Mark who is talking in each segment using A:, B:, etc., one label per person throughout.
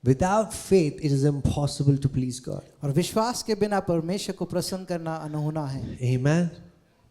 A: Without faith, it is impossible to please God.
B: और विश्वास के बिना परमेश्वर को प्रसन्न करना अनहोना है।
A: Amen.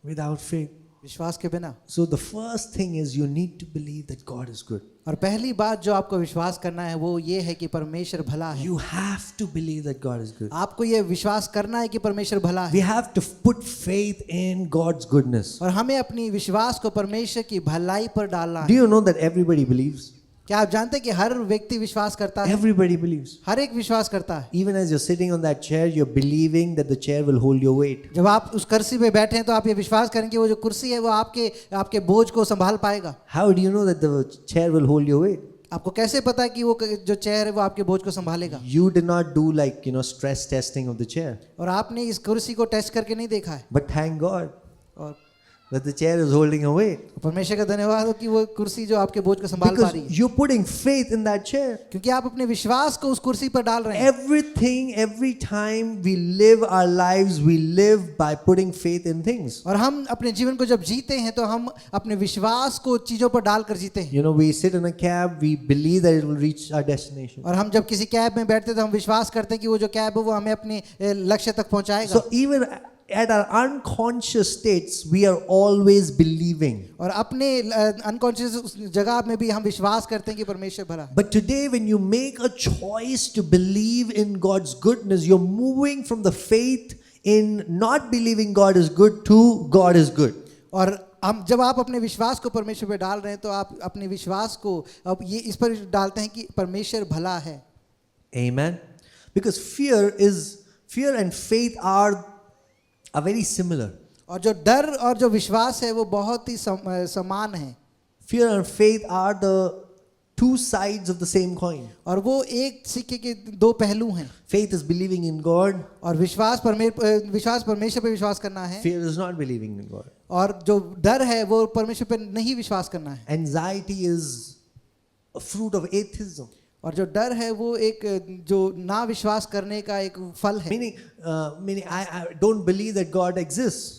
A: Without faith.
B: विश्वास के बिना।
A: So the first thing is you need to believe that God is good.
B: और पहली बात जो आपको विश्वास करना है वो ये है कि परमेश्वर भला है।
A: You have to believe that God is good.
B: आपको ये विश्वास करना है कि परमेश्वर भला है।
A: We have to put faith in God's goodness.
B: और हमें अपनी विश्वास को परमेश्वर की भलाई पर डालना
A: Do
B: है।
A: you know that everybody believes?
B: क्या आप जानते हैं कि हर व्यक्ति विश्वास करता है?
A: Everybody believes.
B: हर एक विश्वास करता है।
A: Even as you're sitting on that chair, you're believing that the chair will hold your weight.
B: जब आप उस कुर्सी पे बैठे हैं तो आप ये विश्वास करेंगे वो जो कुर्सी है वो आपके बोझ को संभाल पाएगा।
A: How do you know that the chair will hold your weight?
B: आपको कैसे पता है कि वो जो चेयर है वो आपके बोझ को संभालेगा?
A: You did not do like, stress testing of the chair.
B: और आपने इस कुर्सी को टेस्ट करके नहीं देखा है।
A: But thank God
B: और
A: that the chair is holding your weight.
B: परमेश्वर का धन्यवाद हो कि वो कुर्सी जो आपके बोझ को संभाल पा रही
A: Because
B: है।
A: you're putting faith in that chair.
B: क्योंकि आप अपने विश्वास को उस कुर्सी पर डाल रहे हैं।
A: Everything, every time we live our lives, we live by putting faith in things.
B: और हम अपने जीवन को जब जीते हैं तो हम अपने विश्वास को चीजों पर डालकर जीते हैं।
A: We sit in a cab, we believe that it will reach our destination.
B: और हम जब किसी कैब में बैठते हैं तो हम विश्वास करते हैं कि वो जो कैब है वो हमें अपने लक्ष्य तक पहुंचाएगा।
A: So even at our unconscious states, we are always believing.
B: और अपने अनकॉन्शियस जगह में भी हम विश्वास करते हैं कि परमेश्वर भला है।
A: But today, when you make a choice to believe in God's goodness, you're moving from the faith in not believing God is good to God is good.
B: और हम जब आप अपने विश्वास को परमेश्वर पे डाल रहे हैं तो आप अपने विश्वास को अब ये इस पर डालते हैं कि परमेश्वर भला है।
A: Amen. Because fear and faith are very similar.
B: और जो डर और जो विश्वास है वो बहुत ही समान है।
A: Fear and faith are the two sides of the same coin.
B: और वो एक सिक्के के दो पहलू हैं।
A: Faith is believing in God.
B: और विश्वास परमेश्वर पे विश्वास करना है।
A: Fear is not believing in God.
B: और जो डर है वो परमेश्वर पे नहीं विश्वास करना है।
A: Anxiety is a fruit of atheism.
B: और जो डर है वो एक जो ना विश्वास करने का एक फल है।
A: Meaning I don't believe that God exists.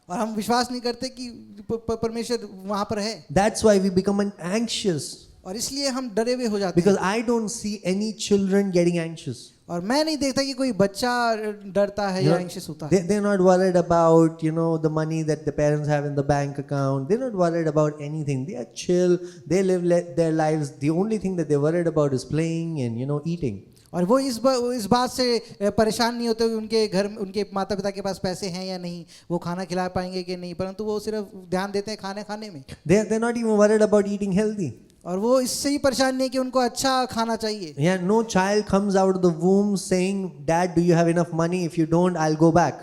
B: और हम विश्वास नहीं करते कि परमेश्वर वहां पर है।
A: That's why we become anxious.
B: और इसलिए हम डरे हुए हो जाते हैं।
A: Because I don't see any children getting anxious.
B: और मैं नहीं देखता कि कोई बच्चा डरता है या एंग्शियस होता है।
A: They're not worried about the money that the parents have in the bank account. They're not worried about anything. They are chill. They live their lives. The only thing that they're worried about is playing and eating.
B: और वो इस बात से परेशान नहीं होते उनके घर उनके माता पिता के पास पैसे हैं या नहीं, वो खाना खिला पाएंगे कि नहीं, परंतु वो सिर्फ ध्यान देते हैं खाने में।
A: They're not even worried about eating healthy.
B: और वो इससे ही परेशान नहीं है कि उनको अच्छा खाना चाहिए।
A: Yeah, no child comes out of the womb saying, "Dad, do you have enough money? If you don't, I'll go back."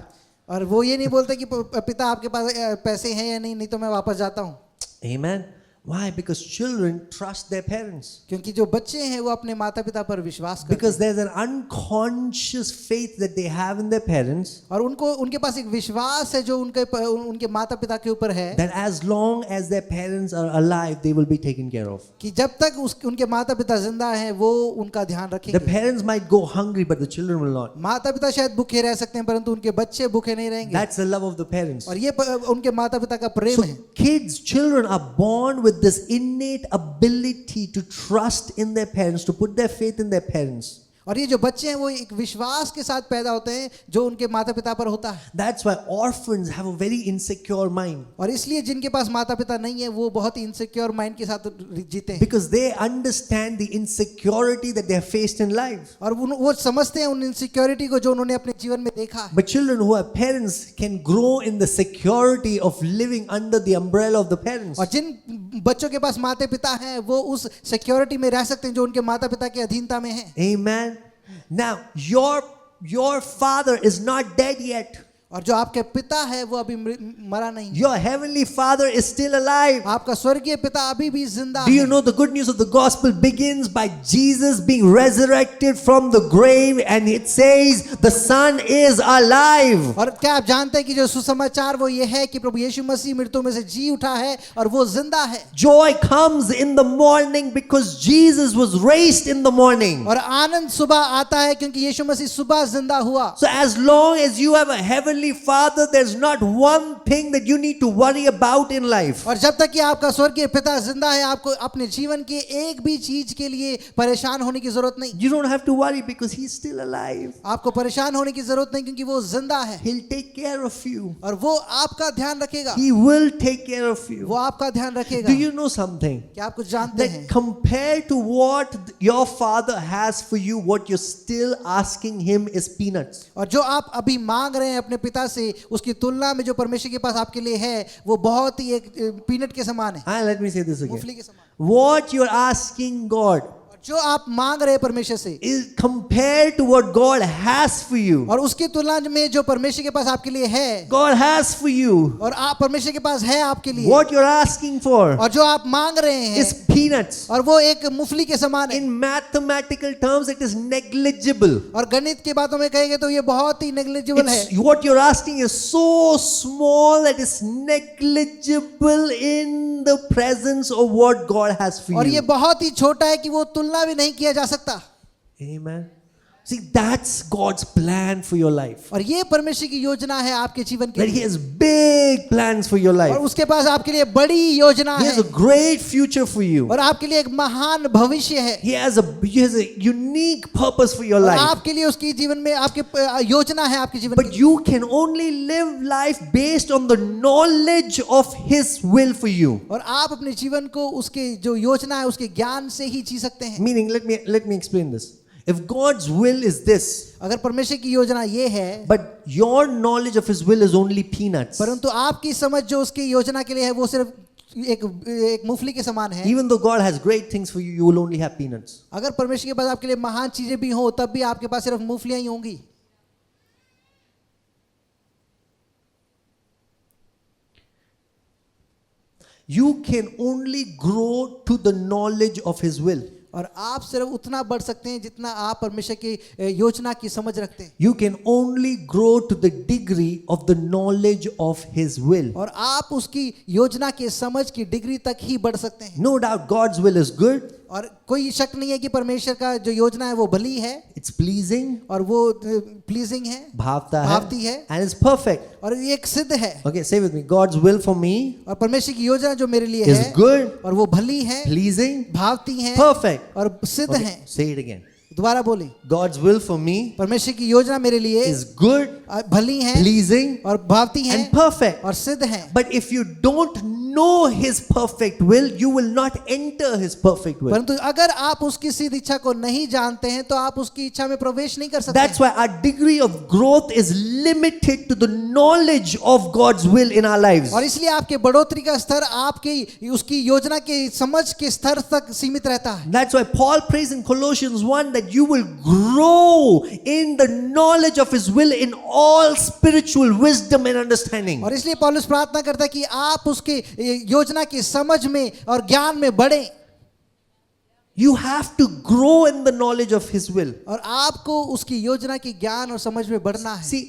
B: और वो ये नहीं बोलते कि पिता आपके पास पैसे हैं या नहीं तो मैं वापस जाता हूँ।
A: Amen. Why? Because children trust their parents.
B: क्योंकि जो बच्चे हैं वो अपने माता पिता पर विश्वास करते हैं।
A: Because there's an unconscious faith that they have in their parents.
B: और उनके पास एक विश्वास है जो उनके माता पिता के ऊपर है।
A: That as long as their parents are alive, they will be taken care of.
B: कि जब तक उनके माता पिता जिंदा हैं वो उनका ध्यान रखेंगे।
A: The parents might go hungry, but the children will not.
B: माता पिता शायद भूखे रह सकते हैं परंतु उनके बच्चे भूखे नहीं रहेंगे।
A: That's the love of the parents.
B: और ये उनके माता पिता का प्रेम
A: So
B: है।
A: children are born with this innate ability to trust in their parents, to put their faith in their parents.
B: और ये जो बच्चे हैं वो एक विश्वास के साथ पैदा होते हैं जो उनके माता पिता पर होता है।
A: That's why orphans have a very insecure mind.
B: और इसलिए जिनके पास माता पिता नहीं है वो बहुत ही इनसिक्योर माइंड के साथ जीते हैं।
A: Because they understand the insecurity that they have faced in life.
B: और वो समझते हैं उन इनसिक्योरिटी को जो उन्होंने अपने जीवन में देखा है।
A: But children who have parents can grow in the security of living under the umbrella of the parents.
B: और जिन बच्चों के पास माता पिता हैं वो उस सिक्योरिटी में रह सकते हैं जो उनके माता पिता के अधीनता में है।
A: Amen. Now, your father is not dead yet.
B: और जो आपके पिता है वो अभी मरा नहीं।
A: Your heavenly father is still alive.
B: आपका स्वर्गीय पिता अभी भी जिंदा है।
A: Do you know the good news of the gospel begins by Jesus being resurrected from the grave, and it says the son is alive.
B: और क्या आप जानते हैं कि जो सुसमाचार वो ये है कि प्रभु यीशु मसीह मृत्यु में से जी उठा है और वो जिंदा है।
A: Joy comes in the morning because Jesus was raised in the morning.
B: और आनंद सुबह आता है क्योंकि यीशु मसीह सुबह जिंदा हुआ।
A: So as long as you have a heavenly Heavenly Father, there's not one thing that you need to worry about in life.
B: और जब तक कि आपका स्वर्गीय पिता जिंदा है, आपको अपने जीवन की एक भी चीज के लिए परेशान होने की जरूरत नहीं।
A: You don't have to worry because He's still alive.
B: आपको परेशान होने की जरूरत नहीं, क्योंकि वो जिंदा है
A: He'll take care of you.
B: और वो आपका ध्यान रखेगा।
A: He will take care of you.
B: वो आपका ध्यान रखेगा।
A: Do you know something?
B: क्या आप कुछ जानते हैं?
A: That compared to what your Father has for you, what you're still asking Him is peanuts.
B: और जो आप अभी मांग रहे हैं अपने पिता से, उसकी तुलना में जो परमेश्वर के पास आपके लिए है, वो बहुत ही एक पीनट के समान है,
A: Let me say this again.
B: मूंगफली के समान।
A: What you're asking God
B: जो आप मांग रहे हैं परमेश्वर से,
A: is compared to what God has for you.
B: और उसकी तुलना में जो परमेश्वर के पास आपके लिए है,
A: God has for you.
B: और आप परमेश्वर के पास है आपके लिए,
A: What you're asking for
B: और जो आप मांग रहे हैं,
A: is peanuts.
B: और वो एक मूंगफली के समान है।
A: In mathematical terms, it is negligible.
B: और गणित की बातों में कहेंगे तो ये बहुत ही नेग्लिजिबल है।
A: What you're asking is so small that it's negligible in the presence of what God has for
B: और ये
A: you.
B: बहुत ही छोटा है कि वो तुलना भी नहीं किया जा सकता।
A: Amen. See, that's God's plan for your life.
B: और ये परमेश्वर की योजना है आपके जीवन के
A: That He
B: लिए,
A: has big plans for your
B: और
A: life.
B: उसके पास आपके लिए बड़ी योजना
A: He
B: है,
A: has a great future for you.
B: और आपके लिए एक महान भविष्य है,
A: He has a unique purpose for your
B: और
A: life.
B: आपके लिए उसकी जीवन में आपके योजना है आपके जीवन
A: But
B: की।
A: you can only live life based on the knowledge of His will for you.
B: और आप अपने जीवन को उसके जो योजना है उसके ज्ञान से ही जी सकते हैं।
A: Meaning, let me explain this. If God's will is this,
B: अगर परमेश्वर की योजना ये है,
A: but your knowledge of His will is only peanuts,
B: परंतु आपकी समझ जो उसकी योजना के लिए है वो सिर्फ एक मूंगफली के समान है।
A: even though God has great things for you, you will only have peanuts.
B: अगर परमेश्वर के पास आपके लिए महान चीजें भी हो, तब भी आपके पास सिर्फ मूंगफलियां ही होंगी।
A: You can only grow to the knowledge of His will.
B: और आप सिर्फ उतना बढ़ सकते हैं जितना आप परमेश्वर की योजना की समझ रखते हैं।
A: You can only grow to the degree of the knowledge of His will.
B: और आप उसकी योजना के समझ की डिग्री तक ही बढ़ सकते हैं।
A: No doubt God's will is good.
B: और कोई शक नहीं है कि परमेश्वर का जो योजना है वो भली है,
A: It's pleasing.
B: और वो प्लीजिंग है,
A: भावती
B: भावती
A: है.
B: है,
A: And it's perfect.
B: और ये एक सिद्ध है।
A: Okay, say with me. God's will for me
B: और परमेश्वर की योजना जो मेरे लिए
A: is
B: है,
A: good,
B: और वो भली है,
A: pleasing,
B: भावती है,
A: perfect.
B: और सिद्ध
A: Okay,
B: है।
A: say it again.
B: दोबारा बोले,
A: God's will for me
B: परमेश्वर की योजना मेरे लिए
A: is good,
B: भली है,
A: pleasing,
B: और भावती है,
A: and perfect.
B: और सिद्ध है।
A: But if you don't know His perfect will, you will not enter His perfect will.
B: परंतु अगर आप उसकी सिद्ध इच्छा को नहीं जानते हैं तो आप उसकी इच्छा में प्रवेश नहीं कर सकते।
A: That's why our degree of growth is limited to the knowledge of God's will in our lives.
B: और इसलिए आपके बढ़ोतरी का स्तर आपके उसकी योजना के समझ के स्तर तक सीमित रहता है।
A: That's why Paul prays in Colossians 1 that you will grow in the knowledge of His will in all spiritual wisdom and understanding.
B: और इसलिए पौलुस प्रार्थना करता है कि आप उसके योजना की समझ में और ज्ञान में बढ़ें।
A: You have to grow in the knowledge of His will.
B: और आपको उसकी योजना की ज्ञान और समझ में बढ़ना है।
A: See,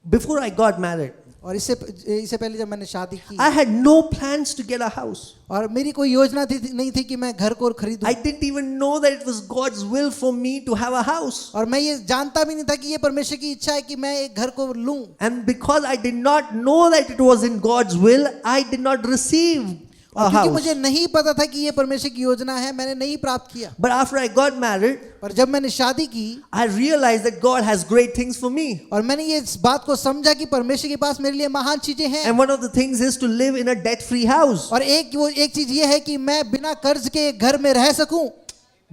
A: before I got married,
B: और इससे पहले जब मैंने शादी की,
A: I had no plans to get a house.
B: और मेरी कोई योजना नहीं थी कि मैं घर को खरीदूं।
A: I didn't even know that it was God's will for me to have a house.
B: और मैं ये जानता भी नहीं था कि ये परमेश्वर की इच्छा है कि मैं एक घर को लूं।
A: And because I did not know that it was in God's will, I did not receive a
B: क्योंकि
A: house.
B: मुझे नहीं पता था कि ये परमेश्वर की योजना है, मैंने नहीं प्राप्त किया।
A: But after I got married,
B: पर जब मैंने शादी की,
A: I realized that God has great things for me.
B: और मैंने ये इस बात को समझा कि परमेश्वर के पास मेरे लिए महान चीजें हैं।
A: And one of the things is to live in a debt-free house.
B: और एक चीज ये है कि मैं बिना कर्ज के एक घर में रह सकूं।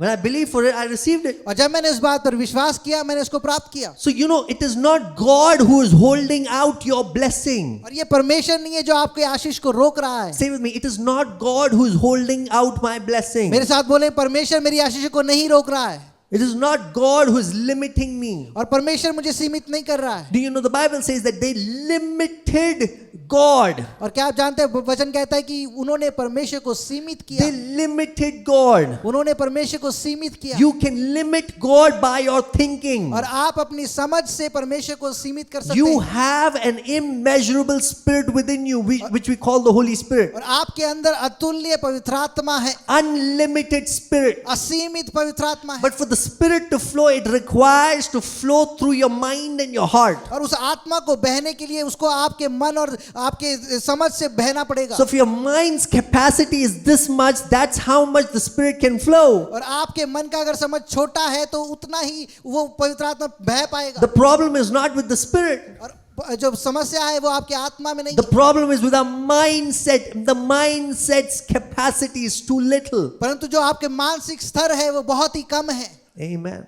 A: When I believed for it, I received it.
B: और जब मैंने इस बात पर विश्वास किया, मैंने इसको प्राप्त किया।
A: So it is not God who is holding out your blessing.
B: और ये परमेश्वर नहीं है जो आपके आशीष को रोक रहा है।
A: Say with me, it is not God who is holding out my blessing.
B: मेरे साथ बोले, परमेश्वर मेरी आशीष को नहीं रोक रहा है।
A: It is not God who is limiting me.
B: और परमेश्वर मुझे सीमित नहीं कर रहा है।
A: Do you know the Bible says that they limited God.
B: और क्या आप जानते हैं, वचन कहता है कि उन्होंने परमेश्वर को सीमित किया।
A: They limited God.
B: उन्होंने परमेश्वर को सीमित किया।
A: You can limit God by your thinking.
B: और आप अपनी समझ से परमेश्वर को सीमित कर सकते
A: You
B: हैं।
A: have an immeasurable spirit within you, which we call the Holy Spirit.
B: और आपके अंदर अतुल्य पवित्र आत्मा है,
A: Unlimited spirit.
B: असीमित पवित्र आत्मा है।
A: But for the Spirit to flow, it requires to flow through your mind and your heart.
B: और उस आत्मा को बहने के लिए उसको आपके मन और आपके समझ से बहना पड़ेगा.
A: So if your mind's capacity is this much, that's how much the Spirit can flow.
B: और आपके मन का अगर समझ छोटा है तो उतना ही वो पवित्र आत्मा बह पाएगा.
A: The problem is not with the Spirit.
B: और जो समस्या है वो आपके आत्मा में नहीं.
A: The problem is with our mindset. The mindset's capacity is too little.
B: परंतु जो आपके मानसिक स्तर है वो बहुत ही कम है.
A: Amen.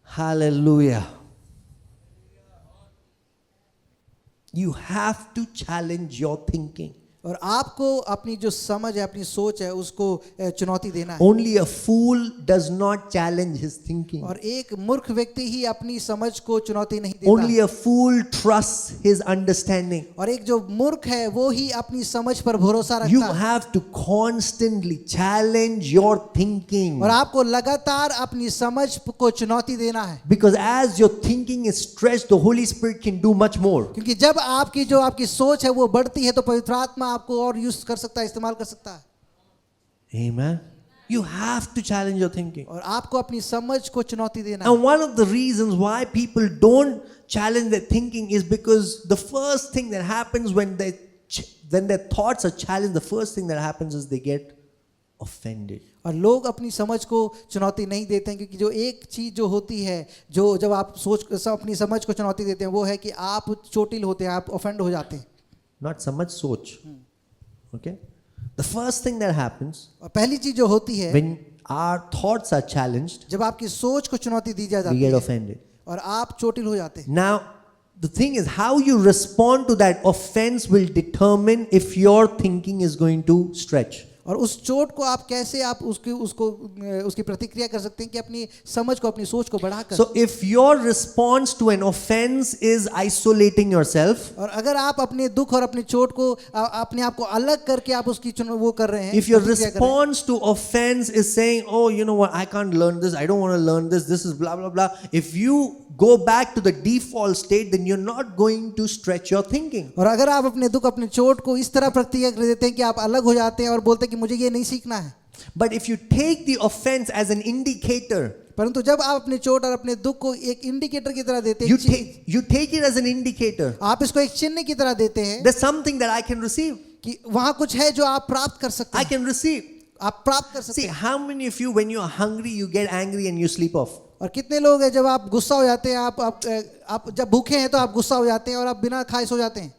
A: Hallelujah. You have to challenge your thinking.
B: और आपको अपनी जो समझ है अपनी सोच है उसको चुनौती देना है.
A: Only a fool does not challenge his thinking.
B: और एक मूर्ख व्यक्ति ही अपनी समझ को चुनौती नहीं देता.
A: Only a fool trusts his understanding.
B: और एक जो मूर्ख है वो ही अपनी समझ पर भरोसा
A: You
B: रखता है.
A: have to constantly challenge your thinking.
B: और आपको लगातार अपनी समझ को चुनौती देना है.
A: Because as your thinking is stretched, the Holy Spirit can do much more.
B: क्योंकि जब आपकी जो आपकी सोच है वो बढ़ती है तो पवित्र आत्मा आपको और यूज कर सकता है, इस्तेमाल कर सकता है.
A: Amen. You have to challenge your thinking.
B: और आपको अपनी समझ को चुनौती देना है.
A: And one of the reasons why people don't challenge their thinking is because the first thing that happens when their thoughts are challenged, the first thing that happens is they get offended.
B: और लोग अपनी समझ को चुनौती नहीं देते हैं क्योंकि जो एक चीज जो होती है जो जब आप अपनी समझ को चुनौती देते हैं वो है कि आप चोटिल होते हैं, आप ऑफेंड हो जाते हैं.
A: Not so much soch. Okay? The first thing that happens
B: और पहली चीज जो होती है
A: when our thoughts are challenged,
B: जब आपकी सोच को चुनौती दी
A: we
B: जाती
A: get
B: है
A: offended.
B: और आप चोटिल हो जाते हैं.
A: Now, the thing is, how you respond to that offense will determine if your thinking is going to stretch.
B: और उस चोट को आप कैसे आप उसकी प्रतिक्रिया कर सकते हैं कि अपनी समझ को अपनी सोच को बढ़ाकर.
A: So, if your response to an offense is isolating yourself,
B: और अगर आप अपने दुख और अपनी चोट को अपने आप को अलग करके आप उसकी वो कर रहे हैं,
A: if your
B: प्रतिक्रिया कर रहे हैं,
A: response to offense is saying, oh, you know what, I can't learn this, I don't want to learn this is blah, blah, blah. If you go back to the default state, then you're not going to stretch your thinking.
B: और अगर आप अपने दुख अपने चोट को इस तरह प्रतिक्रिया कर देते हैं कि आप अलग हो जाते हैं और बोलते हैं कि मुझे ये नहीं सीखना है.
A: But if you take the offense as an indicator,
B: परंतु जब आप अपने चोट और अपने दुख को एक इंडिकेटर की तरह देते
A: you
B: हैं,
A: take it as an indicator,
B: आप इसको एक चिन्ह की तरह देते हैं
A: there's something that I can receive.
B: कि वहां कुछ है जो आप प्राप्त कर सकते
A: I
B: हैं,
A: can receive.
B: आप प्राप्त कर सकते
A: See,
B: हैं.
A: how many of you, when you're hungry, you get angry and you sleep off?
B: और कितने लोग हैं जब आप गुस्सा हो जाते हैं, आप जब भूखे हैं तो आप गुस्सा हो जाते हैं और आप बिना खाए सो जाते हैं.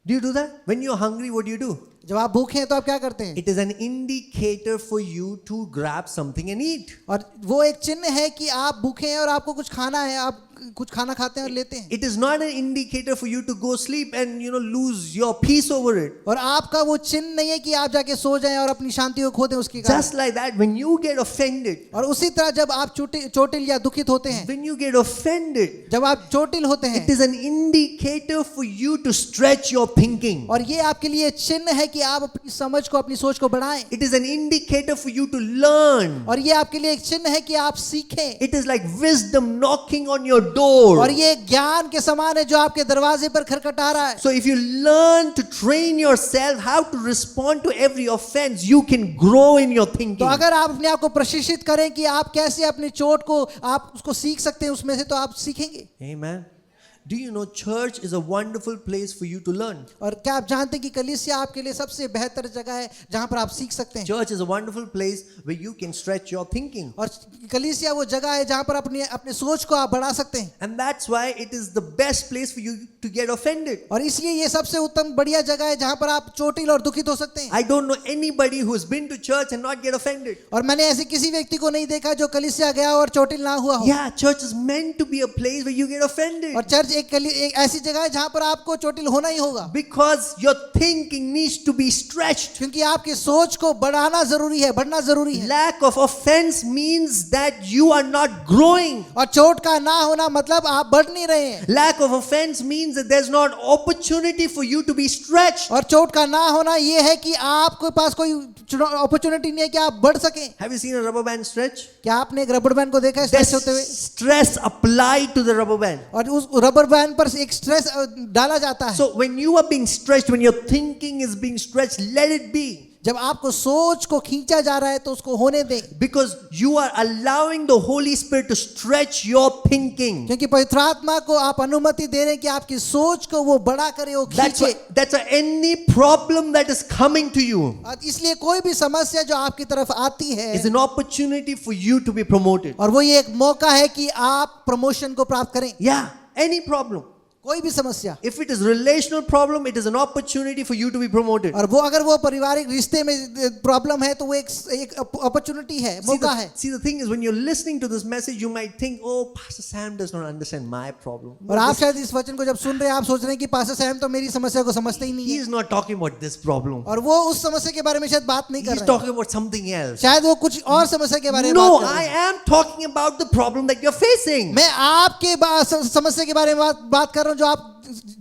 A: Do you do that? When you're hungry, what do?
B: जब आप भूखे हैं तो आप क्या करते हैं?
A: It is an indicator for you to grab something and eat.
B: और वो एक चिन्ह है कि आप भूखे हैं और आपको कुछ खाना है, आप कुछ खाना खाते हैं और लेते हैं.
A: It is not an indicator for you to go sleep and lose your peace over it.
B: और आपका वो चिन्ह नहीं है कि आप जाके सो जाएं और अपनी शांति को खो दें उसके कारण.
A: Just like that, when you get offended,
B: और उसी तरह जब आप चोटिल या दुखित होते हैं,
A: when you get offended,
B: जब आप चोटिल होते हैं,
A: it is an indicator for you to stretch your thinking.
B: और ये आपके लिए चिन्ह है कि आप अपनी समझ को अपनी सोच को बढ़ाएं.
A: It is an indicator for you to learn.
B: और ये आपके लिए एक चिन्ह है कि आप सीखें.
A: It is like wisdom knocking on your door.
B: और ये ज्ञान के समान है जो आपके दरवाजे पर खटखटा रहा है.
A: So if you learn to train yourself how to respond to every offense, you can grow in your thinking.
B: तो अगर आप अपने आप को प्रशिक्षित करें कि आप कैसे अपनी चोट को आप उसको सीख सकते हैं, उसमें से तो आप सीखेंगे.
A: Amen. Do you know church is a wonderful place for you to learn?
B: और क्या आप जानते हैं कि कलीसिया आपके लिए सबसे बेहतर जगह है जहां पर आप सीख सकते हैं.
A: Church is a wonderful place where you can stretch your thinking.
B: और कलीसिया वो जगह है जहां पर अपने सोच को आप बढ़ा सकते हैं.
A: And that's why it is the best place for you to get offended.
B: और इसलिए ये सबसे उत्तम बढ़िया जगह है जहां पर आप चोटिल और दुखित हो सकते हैं.
A: I don't know anybody who has been to church and not get offended.
B: और मैंने ऐसे किसी व्यक्ति को नहीं देखा जो कलीसिया गया और चोटिल ना हुआ हो.
A: Yeah, church is meant to be a place where you get offended.
B: और चर्च एक ऐसी जगह है जहां पर आपको चोटिल होना ही होगा.
A: Because your thinking needs to be stretched.
B: क्योंकि आपकी सोच को बढ़ाना जरूरी है, बढ़ना जरूरी है.
A: Lack of offense means that you are not growing.
B: और चोट का ना होना मतलब आप बढ़ नहीं रहे हैं.
A: Lack of offense means that there's not opportunity for you to be stretched.
B: और चोट का ना होना ये है कि आपके पास कोई अपॉर्चुनिटी नहीं है कि आप बढ़ सकें.
A: Have you seen a rubber band stretch?
B: क्या आपने एक रबर बैंड को देखा है स्ट्रेच होते हुए?
A: Stress applied to the rubber band.
B: और उस रबर बैंड पर एक स्ट्रेस डाला जाता है.
A: So when you are being stretched, when your thinking is being stretched, let it be.
B: जब आपको सोच को खींचा जा रहा है तो उसको होने दें,
A: Because you are allowing the Holy Spirit to stretch your thinking.
B: क्योंकि पवित्र आत्मा को आप अनुमति दे रहे हैं कि आपकी सोच को वो बड़ा करे, वो खींचे।
A: That's why any problem that is coming to you
B: और इसलिए कोई भी समस्या जो आपकी तरफ आती है
A: is an opportunity for you to be promoted.
B: और वो ये एक मौका है कि आप प्रमोशन को प्राप्त करें।
A: Yeah, any problem.
B: कोई भी समस्या,
A: If it is relational problem, it is an opportunity for you to be promoted.
B: और वो अगर वो पारिवारिक रिश्ते में प्रॉब्लम है तो वो एक अपॉर्चुनिटी है, मौका है।
A: See, the thing is, when you're listening to this message, you might think, oh, Pastor Sam does not understand my problem.
B: और आप शायद इस वचन को जब सुन रहे हैं आप सोच रहे हैं कि पास्टर सैम तो मेरी समस्या को समझते ही नहीं
A: He
B: है,
A: is not talking about this problem.
B: और वो उस समस्या के बारे में शायद बात नहीं कर
A: He's
B: रहे हैं,
A: talking about something else.
B: शायद वो कुछ और समस्या के बारे में
A: No,
B: बात कर
A: I
B: रहे हैं।
A: am talking about the problem that you're facing.
B: मैं आपके समस्या के बारे में बात कर रहा हूँ जो आप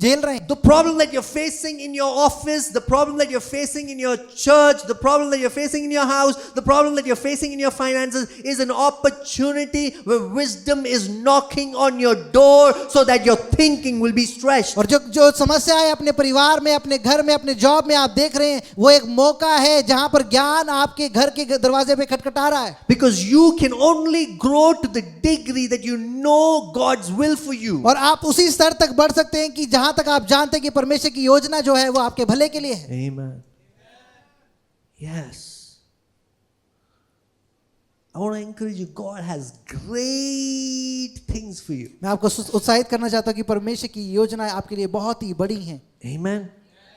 B: झेल रहे हैं।
A: The problem that you're facing in your office, the problem that you're facing in your church, the problem that you're facing in your house, the problem that you're facing in your finances is an opportunity where wisdom is knocking on your door so that your thinking will be stretched.
B: और जो समस्या है अपने परिवार में, अपने घर में, अपने जॉब में आप देख रहे हैं, वो एक मौका है जहां पर ज्ञान आपके घर के दरवाजे पे खटखटा रहा है।
A: Because you can only grow to the degree that you know God's will for you.
B: और आप उसी स्तर तक बढ़ सकते हैं कि जहां तक आप जानते हैं कि परमेश्वर की योजना जो है वो आपके भले के लिए है।
A: Amen. Yes. I want to encourage you. God has great things for you.
B: मैं आपको उत्साहित करना चाहता हूं कि परमेश्वर की योजनाएं आपके लिए बहुत ही बड़ी हैं।
A: Amen.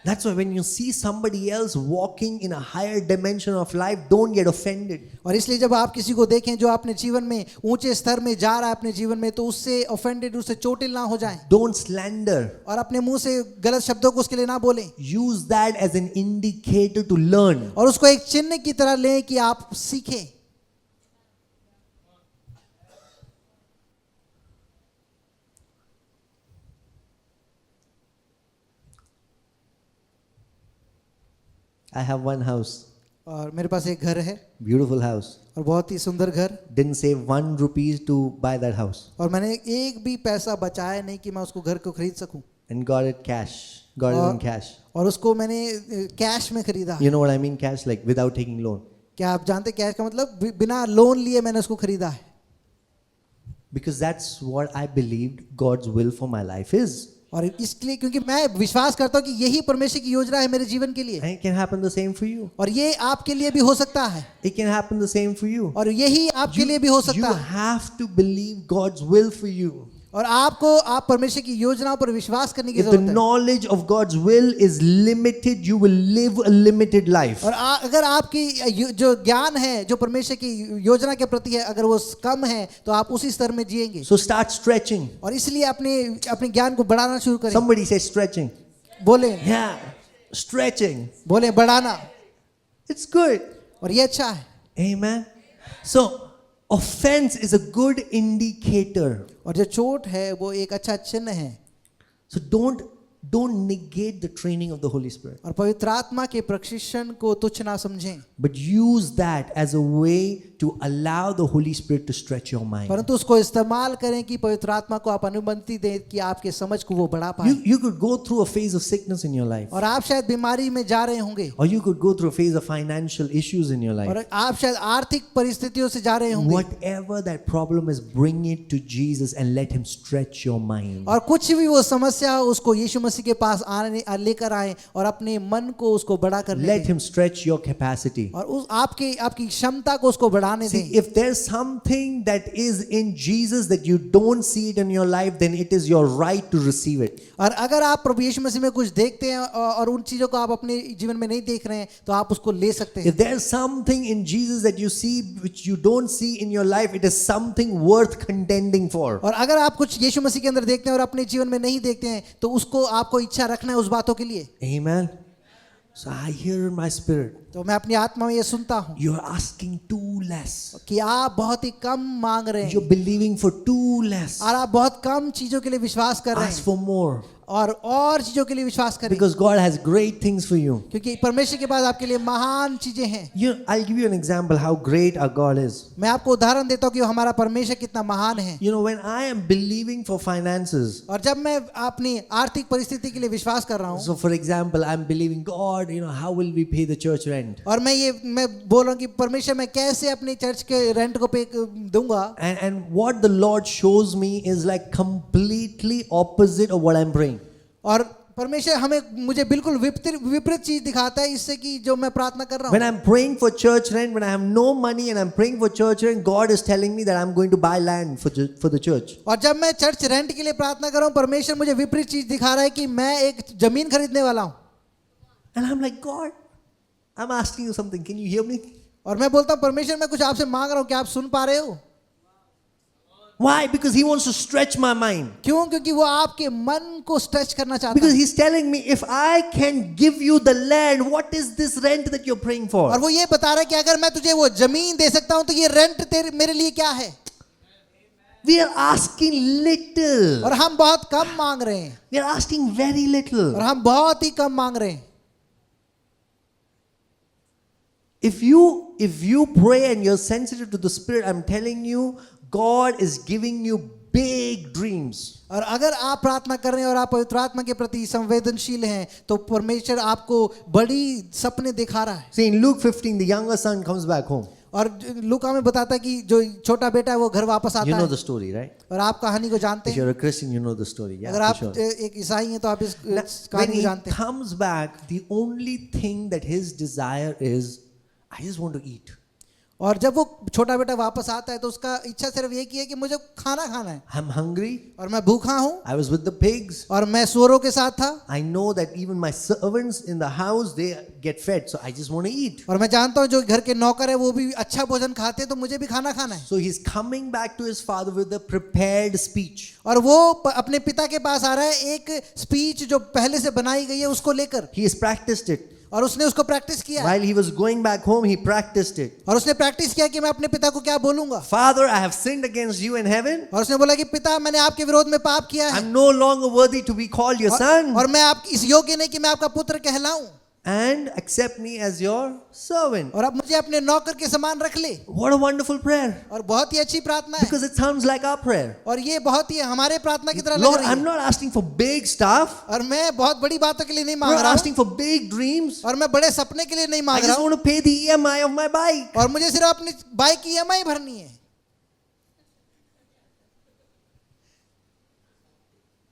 A: That's why when you see somebody else walking in a higher dimension of life, don't get offended.
B: और इसलिए जब आप किसी को देखें जो अपने जीवन में ऊंचे स्तर में जा रहा है अपने जीवन में, तो उससे ऑफेंडेड, उससे चोटिल ना हो जाएं
A: Don't slander.
B: और अपने मुंह से गलत शब्दों को उसके लिए ना बोलें,
A: Use that as an indicator to learn.
B: और उसको एक चिन्ह की तरह लें कि आप सीखें।
A: I have one house.
B: और मेरे पास एक घर है,
A: Beautiful house.
B: और बहुत ही सुंदर घर,
A: Didn't save 1 rupee to buy that house.
B: और मैंने एक भी पैसा बचाया नहीं कि मैं उसको घर को खरीद सकूं,
A: And got it cash. Got it in cash.
B: और उसको मैंने कैश में खरीदा।
A: You know what I mean? Cash, like without taking loan.
B: क्या आप जानते हैं कैश का मतलब? बिना लोन लिए मैंने उसको खरीदा है,
A: Because that's what I believed God's will for my life is.
B: और इसलिए क्योंकि मैं विश्वास करता हूँ कि यही परमेश्वर की योजना है मेरे जीवन के लिए,
A: And it can happen the same for you.
B: और ये आपके लिए भी हो सकता है,
A: It can happen the same for you.
B: और यही आपके लिए भी हो
A: You
B: सकता है।
A: have to believe God's will for you.
B: और आपको आप परमेश्वर की योजनाओं पर विश्वास करने की
A: If the
B: जरूरत है।
A: knowledge of God's will is limited, you will live a limited life.
B: और अगर आपकी जो ज्ञान है जो परमेश्वर की योजना के प्रति है अगर वो कम है तो आप उसी स्तर में जिएंगे।
A: So start stretching.
B: और इसलिए अपने ज्ञान को बढ़ाना शुरू करें।
A: Somebody say stretching.
B: बोले
A: Yeah, stretching.
B: बोले बढ़ाना,
A: It's good.
B: और ये अच्छा है।
A: Amen. So offense is a good indicator.
B: और जो चोट है वो एक अच्छा चिन्ह है।
A: So don't negate the training of the Holy Spirit,
B: और पवित्र आत्मा के प्रशिक्षण को तुच्छ ना समझें,
A: but use that as a way to allow the Holy Spirit to stretch your mind.
B: परंतु उसको इस्तेमाल करें कि पवित्र आत्मा को आप अनुमति दें कि आपके समझ को वो बढ़ा पाए।
A: You could go through a phase of sickness in your life,
B: और आप शायद बीमारी में जा रहे होंगे,
A: or you could go through a phase of financial issues in your life.
B: और आप शायद आर्थिक परिस्थितियों से जा रहे होंगे,
A: Whatever that problem is, bring it to Jesus and let Him stretch your mind.
B: और कुछ भी वो समस्या हो उसको यीशु मसीह के पास लेकर आए और अपने मन को उसको बड़ा करने
A: Let
B: दें,
A: Him stretch your capacity.
B: और उस आपकी क्षमता को उसको बढ़ाने
A: See,
B: दें।
A: if there's something that is in Jesus that you don't see it in your life, then it is your right to receive it.
B: और अगर आप प्रभु यीशु मसीह में कुछ देखते हैं और उन चीजों को आप अपने जीवन में नहीं देख रहे हैं तो आप उसको ले सकते हैं।
A: If there's something in Jesus that you see which you don't see in your life, it is something worth contending for.
B: और अगर आप कुछ यीशु मसीह के अंदर देखते हैं और अपने जीवन में नहीं देखते हैं तो उसको आपको इच्छा रखना है उस बातों के लिए।
A: Amen. So I hear in my spirit,
B: तो मैं अपनी आत्मा में ये सुनता हूँ
A: you're asking too less.
B: कि आप बहुत ही कम मांग रहे
A: You're
B: हैं
A: believing for too less.
B: और आप बहुत कम चीजों के लिए विश्वास कर रहे
A: Ask
B: हैं
A: for more.
B: और चीजों के लिए विश्वास करें,
A: Because God has great things for you.
B: क्योंकि परमेश्वर के पास आपके लिए महान चीजें हैं।
A: I'll give you an example how great our God is.
B: मैं आपको उदाहरण देता हूँ कि हमारा परमेश्वर कितना महान है।
A: You know, when I am believing for finances,
B: और जब मैं अपनी आर्थिक परिस्थिति के लिए विश्वास कर रहा हूँ,
A: so for example, I'm believing God, how will we pay the church rent? rent.
B: और मैं बोल रहा हूँ कि परमेश्वर मैं कैसे अपनी चर्च के रेंट को पे दूंगा.
A: And what the Lord shows me is like completely opposite of what I'm praying.
B: और परमेश्वर मुझे बिल्कुल विपरीत चीज दिखाता है इससे कि जो मैं प्रार्थना कर रहा
A: When
B: हूँ.
A: I'm praying for church rent, when I have no money and I'm praying for church rent, God is telling me that I'm going to buy land for the church.
B: और जब मैं चर्च रेंट के लिए प्रार्थना कर रहा हूँ परमेश्वर मुझे विपरीत चीज दिखा रहा है कि मैं एक जमीन खरीदने वाला हूँ.
A: And I'm like, God, I'm asking you something. Can you hear me?
B: और मैं बोलता हूँ परमेश्वर मैं कुछ आपसे मांग रहा हूँ, क्या आप सुन पा रहे हो?
A: Why? Because He wants to stretch my mind.
B: क्यों? क्योंकि वो आपके मन को स्ट्रेच करना चाहता
A: Because
B: है.
A: He's telling me, if I can give you the land, what is this rent that you're praying for?
B: और वो ये बता रहा है कि अगर मैं तुझे वो जमीन दे सकता हूँ तो ये रेंट मेरे लिए क्या है.
A: We are asking little.
B: और हम बहुत कम मांग रहे हैं.
A: We are asking very little.
B: और हम बहुत ही कम मांग रहे हैं.
A: If you pray and you're sensitive to the Spirit, I'm telling you, God is giving you big dreams.
B: और अगर आप प्रार्थना कर रहे हैं और आप पवित्र आत्मा के प्रति संवेदनशील हैं तो परमेश्वर आपको बड़ी सपने दिखा रहा है.
A: See, in Luke 15, the younger son comes back home.
B: और लूका में बताता है कि जो छोटा बेटा है वो घर वापस आता
A: You know
B: है.
A: the story, right?
B: और आप कहानी को जानते
A: If
B: हैं.
A: you're a Christian, you know the story. Yeah,
B: अगर
A: for
B: आप
A: sure.
B: एक ईसाई हैं तो आप इस
A: When
B: कहानी को
A: he
B: जानते हैं.
A: comes back, the only thing that his desire is, I just want to eat.
B: और जब वो छोटा बेटा वापस आता है तो उसका इच्छा सिर्फ एक ही है कि मुझे खाना खाना है.
A: I'm hungry.
B: और मैं भूखा हूँ.
A: I was with the pigs.
B: और मैं सूअरों के साथ था.
A: I know that even my servants in the house, they get fed. So I just want to eat.
B: और मैं जानता हूँ जो घर के नौकर है वो भी अच्छा भोजन खाते हैं तो मुझे भी खाना खाना है.
A: So he's coming back to his father with a prepared speech.
B: और वो अपने पिता के पास आ रहा है एक स्पीच जो पहले से बनाई गई है उसको लेकर.
A: He has practiced it.
B: और उसने उसको प्रैक्टिस किया.
A: While he was going back home, he practiced it.
B: और उसने प्रैक्टिस किया कि मैं अपने पिता को क्या बोलूंगा.
A: Father, I have sinned against you in heaven.
B: और उसने बोला कि पिता मैंने आपके विरोध में पाप किया है.
A: I'm no longer worthy to be called your son.
B: और मैं आप इस योग्य नहीं कि मैं आपका पुत्र कहलाऊं.
A: And accept me as your servant.
B: और अब मुझे अपने नौकर के समान रख ले.
A: What a wonderful prayer.
B: और बहुत ही अच्छी प्रार्थना है.
A: Because it sounds like our prayer.
B: और ये बहुत ही हमारे प्रार्थना की तरह लग
A: Lord,
B: रही
A: I'm
B: है.
A: not asking for big stuff.
B: और मैं बहुत बड़ी बातों के लिए नहीं
A: I'm
B: मांग
A: not
B: रहा हूँ.
A: asking for big dreams.
B: और मैं बड़े सपने के लिए नहीं
A: I
B: मांग रहा
A: just
B: हूँ.
A: want to pay the EMI of my bike.
B: और मुझे सिर्फ अपनी बाइक की EMI भरनी है.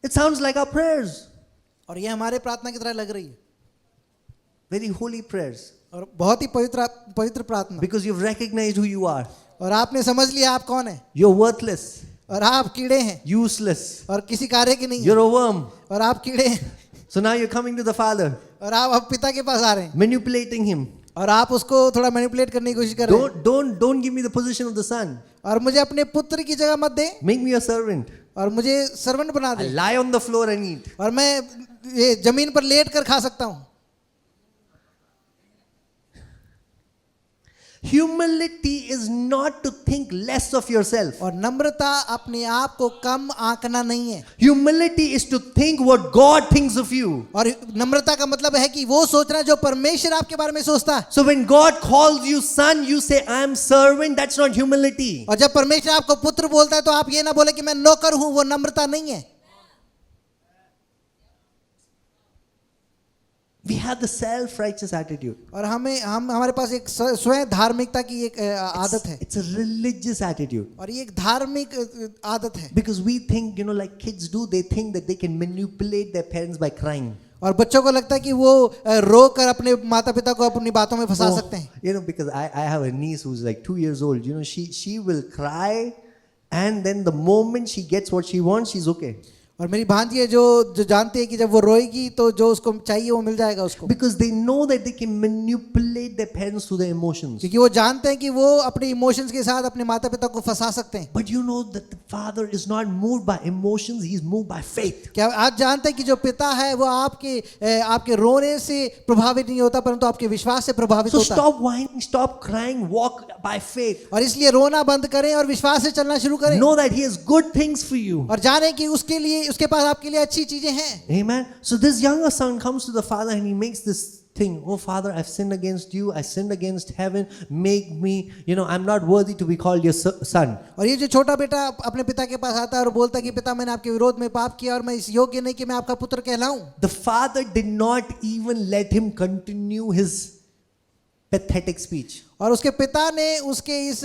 A: It sounds like our prayers.
B: और ये हमारे प्रार्थना की तरह लग रही है.
A: Very holy prayers.
B: और बहुत ही पवित्र प्रार्थना.
A: Because you've recognized who you are.
B: और आपने समझ लिया आप कौन है.
A: You're worthless.
B: और आप कीड़े हैं.
A: Useless.
B: और किसी कार्य के नहीं.
A: You're a worm.
B: और आप कीड़े हैं.
A: So now you're coming to the Father.
B: और आप अब पिता के पास आ रहे हैं.
A: Manipulating him.
B: और आप उसको थोड़ा मैनिपुलेट करने की कोशिश कर रहे हैं.
A: Don't give me the position of the son.
B: और मुझे अपने पुत्र की जगह मत दे.
A: Make me a servant.
B: और मुझे सर्वेंट बना
A: I
B: they.
A: lie on the floor and eat.
B: और मैं ये जमीन पर लेट कर खा सकता हूँ.
A: Humility is not to think less of yourself.
B: और नम्रता अपने आप को कम आंकना नहीं है.
A: Humility is to think what God thinks of you.
B: और नम्रता का मतलब है कि वो सोचना जो परमेश्वर आपके बारे में सोचता है.
A: So when God calls you son, you say, I am servant. That's not humility.
B: और जब परमेश्वर आपको पुत्र बोलता है तो आप ये ना बोले कि मैं नौकर हूं. वो नम्रता नहीं है.
A: We have the self-righteous attitude.
B: और हमारे पास एक स्वयं धार्मिकता की एक आदत है.
A: It's a religious attitude.
B: और ये एक धार्मिक आदत है.
A: Because we think, like kids do, they think that they can manipulate their parents by crying.
B: और बच्चों को लगता है कि वो रो कर अपने माता पिता को अपनी बातों में फंसा सकते हैं.
A: Because I have a niece who's like 2 years old. She will cry, and then the moment she gets what she wants, she's okay.
B: और मेरी भांजी है जो जानती है कि जब वो रोएगी तो जो उसको चाहिए वो मिल जाएगा उसको.
A: Because they know that they can manipulate their parents through their emotions.
B: क्योंकि वो जानते हैं कि वो अपने इमोशंस के साथ अपने माता पिता को फंसा सकते हैं.
A: But you know that the father is not moved by emotions, he is moved by faith.
B: क्या आप जानते हैं कि जो पिता है वो आपके रोने से प्रभावित नहीं होता परंतु आपके विश्वास से प्रभावित
A: So
B: होता है.
A: stop whining, stop crying, walk by faith.
B: और इसलिए रोना बंद करें और विश्वास से चलना शुरू करें.
A: Know that he has good things for you.
B: और जाने कि उसके पास आपके लिए अच्छी चीजें हैं.
A: Amen. So this younger son comes to the father and he makes this thing. Oh father, I've sinned against you. I sinned against heaven. Make me, I'm not worthy to be called your son.
B: और ये जो छोटा बेटा अपने पिता के पास आता है और बोलता है कि पिता मैंने आपके विरोध में पाप किया और मैं इस योग्य नहीं कि मैं आपका पुत्र कहलाऊं.
A: The father did not even let him continue his pathetic speech.
B: और उसके पिता ने उसके इस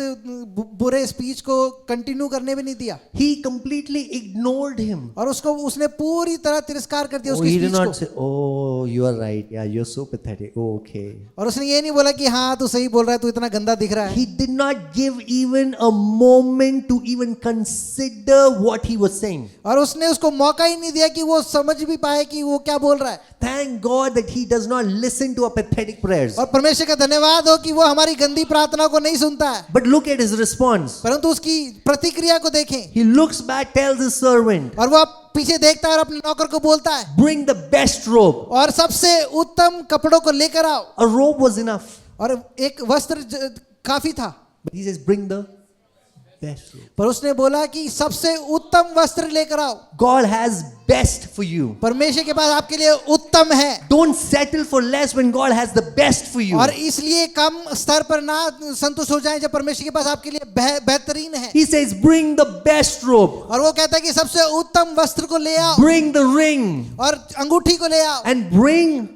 B: बुरे स्पीच को कंटिन्यू करने भी नहीं दिया
A: He completely ignored him.
B: और उसने पूरी तरह तिरस्कार कर दिया
A: Oh,
B: उसकी
A: he did
B: स्पीच
A: not
B: को
A: say, "Oh, you are right. Yeah, you're so pathetic. Oh, okay."
B: और उसने ये नहीं बोला कि हाँ तू सही बोल रहा है तू इतना गंदा दिख रहा है
A: He did not give even a moment to even consider what he was saying.
B: और उसने उसको मौका ही नहीं दिया कि वो समझ भी पाए कि वो क्या बोल रहा है
A: Thank God that he does not listen to our pathetic prayers.
B: और परमेश्वर का धन्यवाद हो कि वो हमारी गंदी प्रार्थना को नहीं सुनता है
A: But look at his response.
B: परंतु उसकी प्रतिक्रिया को देखें
A: He looks back, tells his servant,
B: और वो पीछे देखता है और अपने नौकर को बोलता है
A: "Bring the best robe."
B: और सबसे उत्तम कपड़ों को लेकर आओ
A: A robe was enough.
B: और एक वस्त्र काफी था
A: But he says, "Bring the best robe."
B: पर उसने बोला कि सबसे उत्तम वस्त्र लेकर आओ
A: God has best for you.
B: परमेश्वर के पास आपके लिए उत्तम है
A: Don't settle for less when God has the best for you.
B: और इसलिए कम स्तर पर ना संतुष्ट हो जाएं जब परमेश्वर के पास आपके लिए बेहतरीन है
A: He says, "Bring the best robe.
B: और वो कहता है कि सबसे उत्तम वस्त्र को ले आओ
A: Bring the ring.
B: और अंगूठी को ले आओ
A: And bring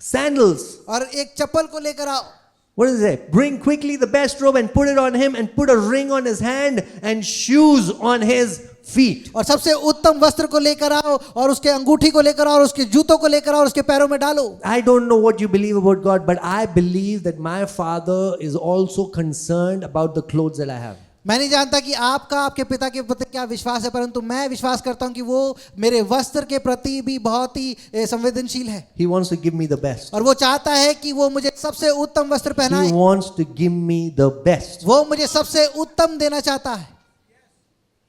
A: sandals."
B: और एक चप्पल को लेकर आओ
A: What does it say? "Bring quickly the best robe and put it on him, and put a ring on his hand and shoes on his feet."
B: और सबसे उत्तम वस्त्र को लेकर आओ और उसके अंगूठी को लेकर आओ और उसके जूतों को लेकर आओ और उसके पैरों में डालो
A: I don't know what you believe about God, but I believe that my Father is also concerned about the clothes that I have.
B: मैं नहीं जानता कि आपका आपके पिता के प्रति क्या विश्वास है परंतु मैं विश्वास करता हूं कि वो मेरे वस्त्र के प्रति भी बहुत ही संवेदनशील है
A: He wants to give me the best.
B: और वो चाहता है कि वो मुझे सबसे उत्तम वस्त्र पहनाए
A: He wants to give me the best.
B: वो मुझे सबसे उत्तम देना चाहता है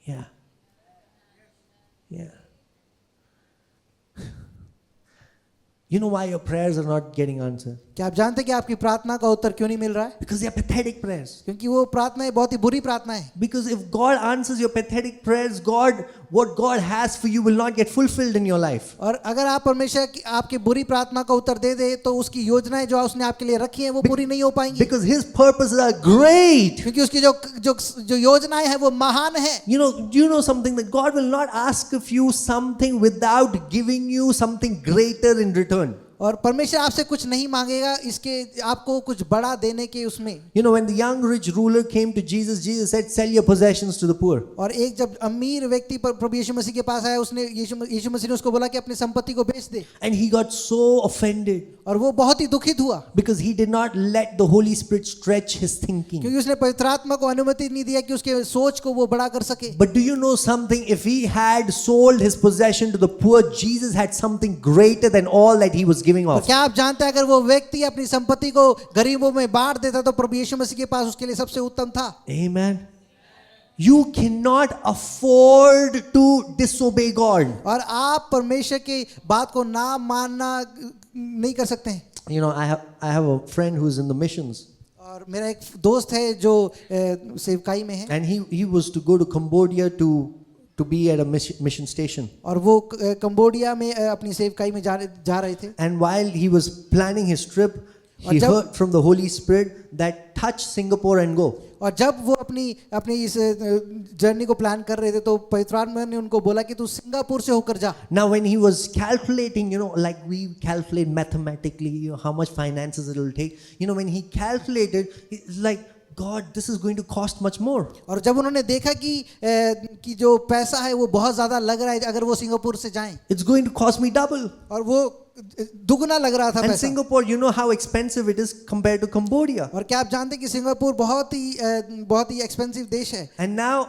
A: Yeah. Yeah. You know why your prayers are not getting answered?
B: क्या आप जानते हैं कि आपकी प्रार्थना का उत्तर क्यों नहीं मिल रहा है
A: Because they are pathetic prayers.
B: क्योंकि वो प्रार्थनाएं बहुत ही बुरी प्रार्थनाएं हैं
A: Because if God answers your pathetic prayers, what God has for you will not get fulfilled in your life.
B: और अगर आप परमेश्वर की आपकी बुरी प्रार्थना का उत्तर दे दे तो उसकी योजनाएं जो उसने आपके लिए रखी हैं वो पूरी नहीं हो पाएंगी
A: Because His purposes are great.
B: क्योंकि उसकी जो जो जो योजनाएं हैं वो महान है
A: Do you know something that God will not ask of you something without giving you something greater in return.
B: और परमेश्वर आपसे कुछ नहीं मांगेगा इसके आपको कुछ बड़ा देने के उसमें
A: When the young rich ruler came to Jesus, Jesus said, "Sell your possessions to the poor."
B: और एक जब अमीर व्यक्ति प्रभु यीशु मसीह के पास आया उसने यीशु मसीह ने उसको बोला कि अपनी संपत्ति को बेच दे
A: And he got so offended
B: और वो बहुत ही दुखित हुआ
A: because he did not let the Holy Spirit stretch his thinking.
B: क्योंकि उसने पवित्र आत्मा को अनुमति नहीं दिया कि उसके सोच को वो बड़ा कर सके
A: But do you know something? If he had sold his possession to the poor, Jesus had something greater than all that he was giving
B: तो
A: off.
B: क्या आप जानते हैं अगर वो व्यक्ति अपनी संपत्ति को गरीबों में बांट देता तो प्रभु यीशु मसीह के पास उसके लिए सबसे उत्तम था
A: Amen. You cannot afford to disobey God.
B: और आप परमेश्वर की बात को ना मानना नहीं कर सकते हैं
A: I have a friend who's in the missions,
B: और मेरा एक दोस्त है जो सेवकाई में है
A: and he was to go to Cambodia to be at a mission station.
B: और वो कंबोडिया में अपनी सेवकाई में जा रहे थे
A: And while he was planning his trip, he
B: जब-
A: heard from the Holy Spirit that touch Singapore and go.
B: और जब वो अपनी इस जर्नी को प्लान कर रहे थे तो पवित्र आत्मा ने उनको बोला कि तू सिंगापुर से होकर जा
A: Now when he was calculating, like we calculate mathematically, how much finances it will take, when he calculated, it's like, God, this is going to cost much more.
B: और जब उन्होंने देखा कि जो पैसा है वो बहुत ज़्यादा लग रहा है अगर वो सिंगापुर से जाएं
A: It's going to cost me double.
B: और वो दुगना लग रहा था
A: And
B: पैसा
A: Singapore, you know how expensive it is compared to Cambodia.
B: और क्या आप जानते हैं कि सिंगापुर बहुत ही एक्सपेंसिव देश है
A: And now,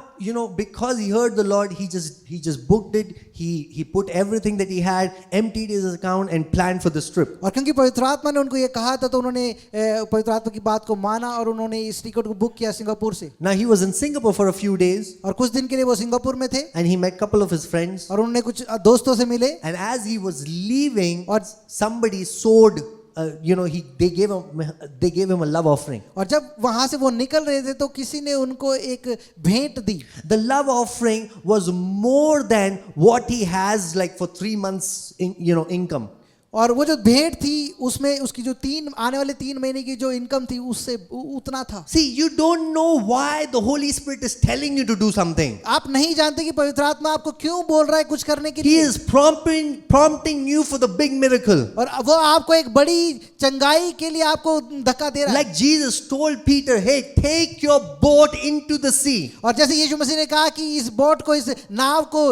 A: because he heard the Lord, he just booked it. He put everything that he had, emptied his account, and planned for this trip.
B: और क्योंकि पवित्र आत्मा ने उनको ये कहा था तो उन्होंने पवित्र आत्मा की बात को माना और उन्होंने इस टिकट को बुक किया सिंगापुर से
A: Now he was in Singapore for a few days,
B: और कुछ दिन के लिए वो सिंगापुर में थे
A: and he met a couple of his friends.
B: और उन्होंने कुछ दोस्तों से मिले
A: And as he was leaving,
B: और
A: somebody sowed. They gave him a love offering.
B: और जब वहां से वो निकल रहे थे तो किसी ने उनको एक भेंट दी
A: The love offering was more than what he has like for 3 months income.
B: और वो जो भेंट थी उसमें उसकी जो आने वाले 3 महीने की जो इनकम थी उससे उतना था।
A: See, you don't know why the Holy Spirit is telling you to do something.
B: आप नहीं जानते कि पवित्र आत्मा आपको क्यों बोल रहा है कुछ करने के
A: He
B: लिए,
A: is prompting you for the big miracle.
B: और वो आपको एक बड़ी चंगाई के लिए आपको धक्का दे रहा है।
A: Like Jesus told Peter, hey, take your boat into the sea
B: और जैसे यीशु मसीह ने कहा कि इस बोट को, इस नाव को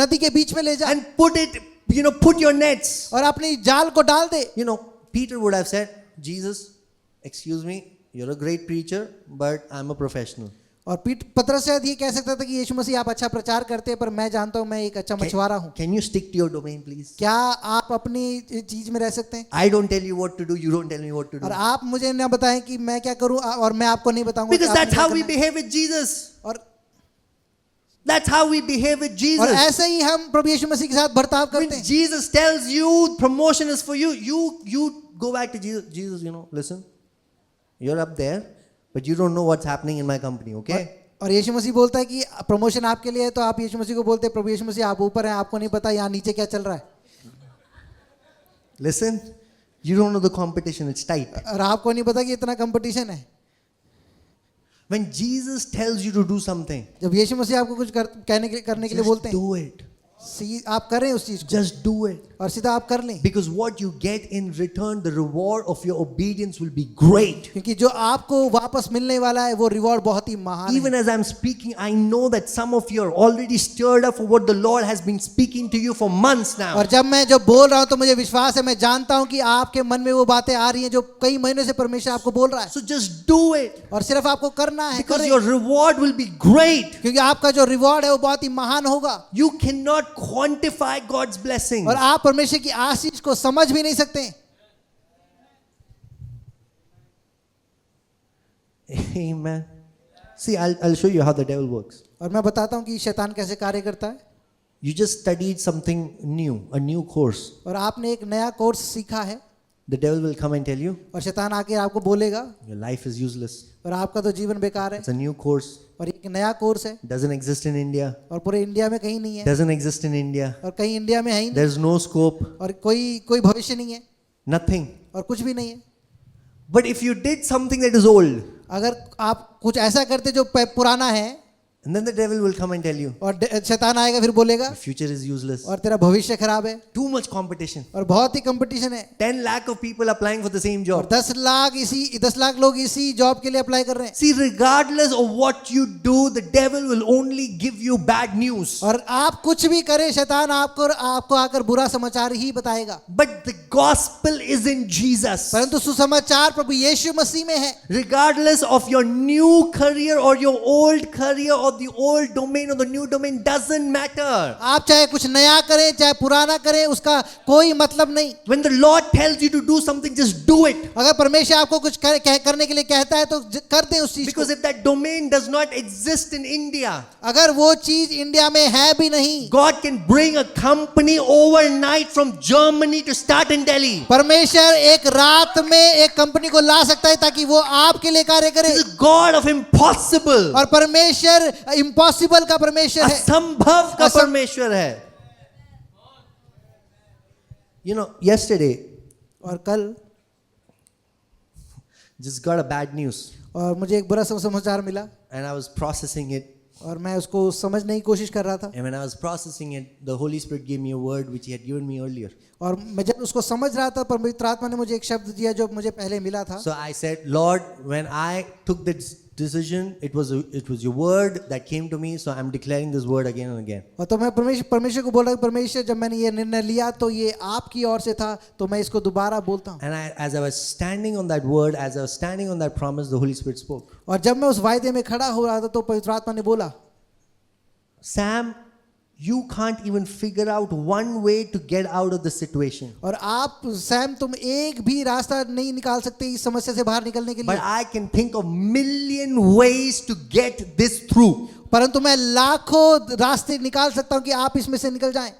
B: नदी के बीच में ले जा
A: and put your nets.
B: और अपनी जाल को डाल दे।
A: Peter would have said, Jesus, excuse me, you're a great preacher, but I'm a professional.
B: और पतरस शायद ये कह सकता था कि यीशु मसीह आप अच्छा प्रचार करते हैं, पर मैं जानता हूं मैं एक अच्छा मछुआरा हूं।
A: Can you stick to your domain, please?
B: क्या आप अपनी चीज में रह सकते हैं?
A: I don't tell you what to do, you don't tell me what to do.
B: और आप मुझे ना बताएं कि मैं क्या करूं, और मैं आपको नहीं बताऊंगा
A: Because
B: कि आपने
A: that's
B: क्या
A: how we
B: करना है।
A: behave with Jesus.
B: और
A: That's how we behave with
B: और
A: Jesus.
B: ऐसे ही हम प्रभु यीशु मसीह के साथ बर्ताव करते
A: When
B: हैं।
A: Jesus tells you promotion is for you, you go back to Jesus. Jesus, listen, you're up there, but you don't know what's happening in my company, okay?
B: और यीशु मसीह बोलता है कि प्रमोशन आपके लिए है, तो आप यीशु मसीह को बोलते हैं, प्रभु यीशु मसीह आप ऊपर हैं, आपको नहीं पता यहाँ नीचे क्या चल रहा है।
A: Listen, you don't know the competition, it's tight.
B: और आपको नहीं पता कि इतना कंपटीशन है।
A: When Jesus tells you to do something,
B: जब यीशु मसीह आपको कुछ करने के लिए बोलते
A: just
B: हैं,
A: do it.
B: आप करें उस चीज को,
A: Just do it.
B: और सीधा आप कर लें।
A: Because what you get in return, the reward of your obedience will be great.
B: क्योंकि जो आपको वापस मिलने वाला है वो रिवॉर्ड बहुत ही महान
A: Even
B: है।
A: as I'm speaking, I know that some of you are already stirred up for what the Lord has been speaking to you for months now.
B: और जब मैं जो बोल रहा हूँ तो मुझे विश्वास है, मैं जानता हूँ कि आपके मन में वो बातें आ रही हैं जो कई महीनों से परमेश्वर आपको बोल रहा है।
A: So just do it.
B: और सिर्फ आपको करना है,
A: Because
B: करें।
A: your reward will be great.
B: क्योंकि आपका जो रिवॉर्ड है वो बहुत ही महान होगा।
A: You cannot quantify God's blessings.
B: और आप परमेश्वर की आशीष को समझ भी नहीं सकते।
A: Amen. See, I'll show you how the devil works.
B: और मैं बताता हूँ कि शैतान कैसे कार्य करता है।
A: You just studied something new, a new course.
B: और आपने एक नया कोर्स सीखा है,
A: The devil will come and tell you,
B: और शैतान आके आपको बोलेगा
A: your life is useless.
B: और आपका तो जीवन बेकार है।
A: It's a new course.
B: और एक नया कोर्स है,
A: Doesn't exist in India.
B: और पूरे इंडिया में कहीं नहीं है,
A: Doesn't exist in India.
B: और कहीं इंडिया में है ही नहीं,
A: There's no scope.
B: और कोई भविष्य नहीं है,
A: Nothing.
B: और कुछ भी नहीं है।
A: But if you did something that is old,
B: अगर आप कुछ ऐसा करते जो पुराना है,
A: and then the devil will come and tell you,
B: और शैतान आएगा फिर बोलेगा
A: your future is useless.
B: और तेरा भविष्य खराब है,
A: Too much competition.
B: और बहुत ही कंपटीशन है,
A: 10 lakh of people applying for the same
B: और
A: job.
B: 10 लाख लोग इसी जॉब के लिए अप्लाई कर रहे हैं।
A: See, regardless of what you do, the devil will only give you bad news.
B: और आप कुछ भी करें, शैतान आपको आकर बुरा समाचार ही बताएगा।
A: But the gospel is in Jesus.
B: परंतु सुसमाचार प्रभु यीशु मसीह में है।
A: Regardless of your new career or your old career or the old domain or the new domain, doesn't matter.
B: आप चाहे कुछ नया करें चाहे पुराना करें, उसका कोई मतलब नहीं।
A: When the Lord tells you to do something, just do it.
B: अगर परमेश्वर आपको कुछ करने के लिए कहता है तो कर दें उस चीज को।
A: Because if that domain does not exist in India,
B: अगर वो चीज इंडिया में है भी नहीं,
A: God can bring a company overnight from Germany to start in Delhi.
B: परमेश्वर एक रात में एक कंपनी को ला सकता है ताकि वो आपके लिए कार्य करे।
A: He's a God of impossible.
B: और परमेश्वर इम्पॉसिबल का परमेश्वर है,
A: असंभव का परमेश्वर है। Yesterday,
B: और कल
A: just got a bad news,
B: और मुझे एक बुरा समाचार मिला,
A: and I was processing it.
B: और मैं उसको समझने की कोशिश कर रहा था।
A: And when I was processing it, the Holy Spirit gave me a word which He had given me earlier.
B: और मैं जब उसको समझ रहा था, पवित्र आत्मा ने मुझे एक शब्द दिया जो मुझे पहले मिला था।
A: So I said, Lord, when I took this decision, it was your word that came to me, so I'm declaring this word again and again.
B: और तो मैं परमेश्वर को बोल रहा हूँ, परमेश्वर जब मैंने ये निर्णय लिया तो ये आपकी ओर से था, तो मैं इसको दोबारा बोलता हूँ।
A: And as I was standing on that word, as I was standing on that promise, the Holy Spirit spoke.
B: और जब मैं उस वायदे में खड़ा हो रहा था तो पवित्र आत्मा ने बोला,
A: Sam, you can't even figure out one way to get out of the situation.
B: और आप सैम तुम एक भी रास्ता नहीं निकाल सकते इस समस्या से बाहर निकलने के
A: But
B: लिए,
A: I can think of million ways to get this through.
B: परंतु मैं लाखों रास्ते निकाल सकता हूँ कि आप इसमें से निकल जाएं।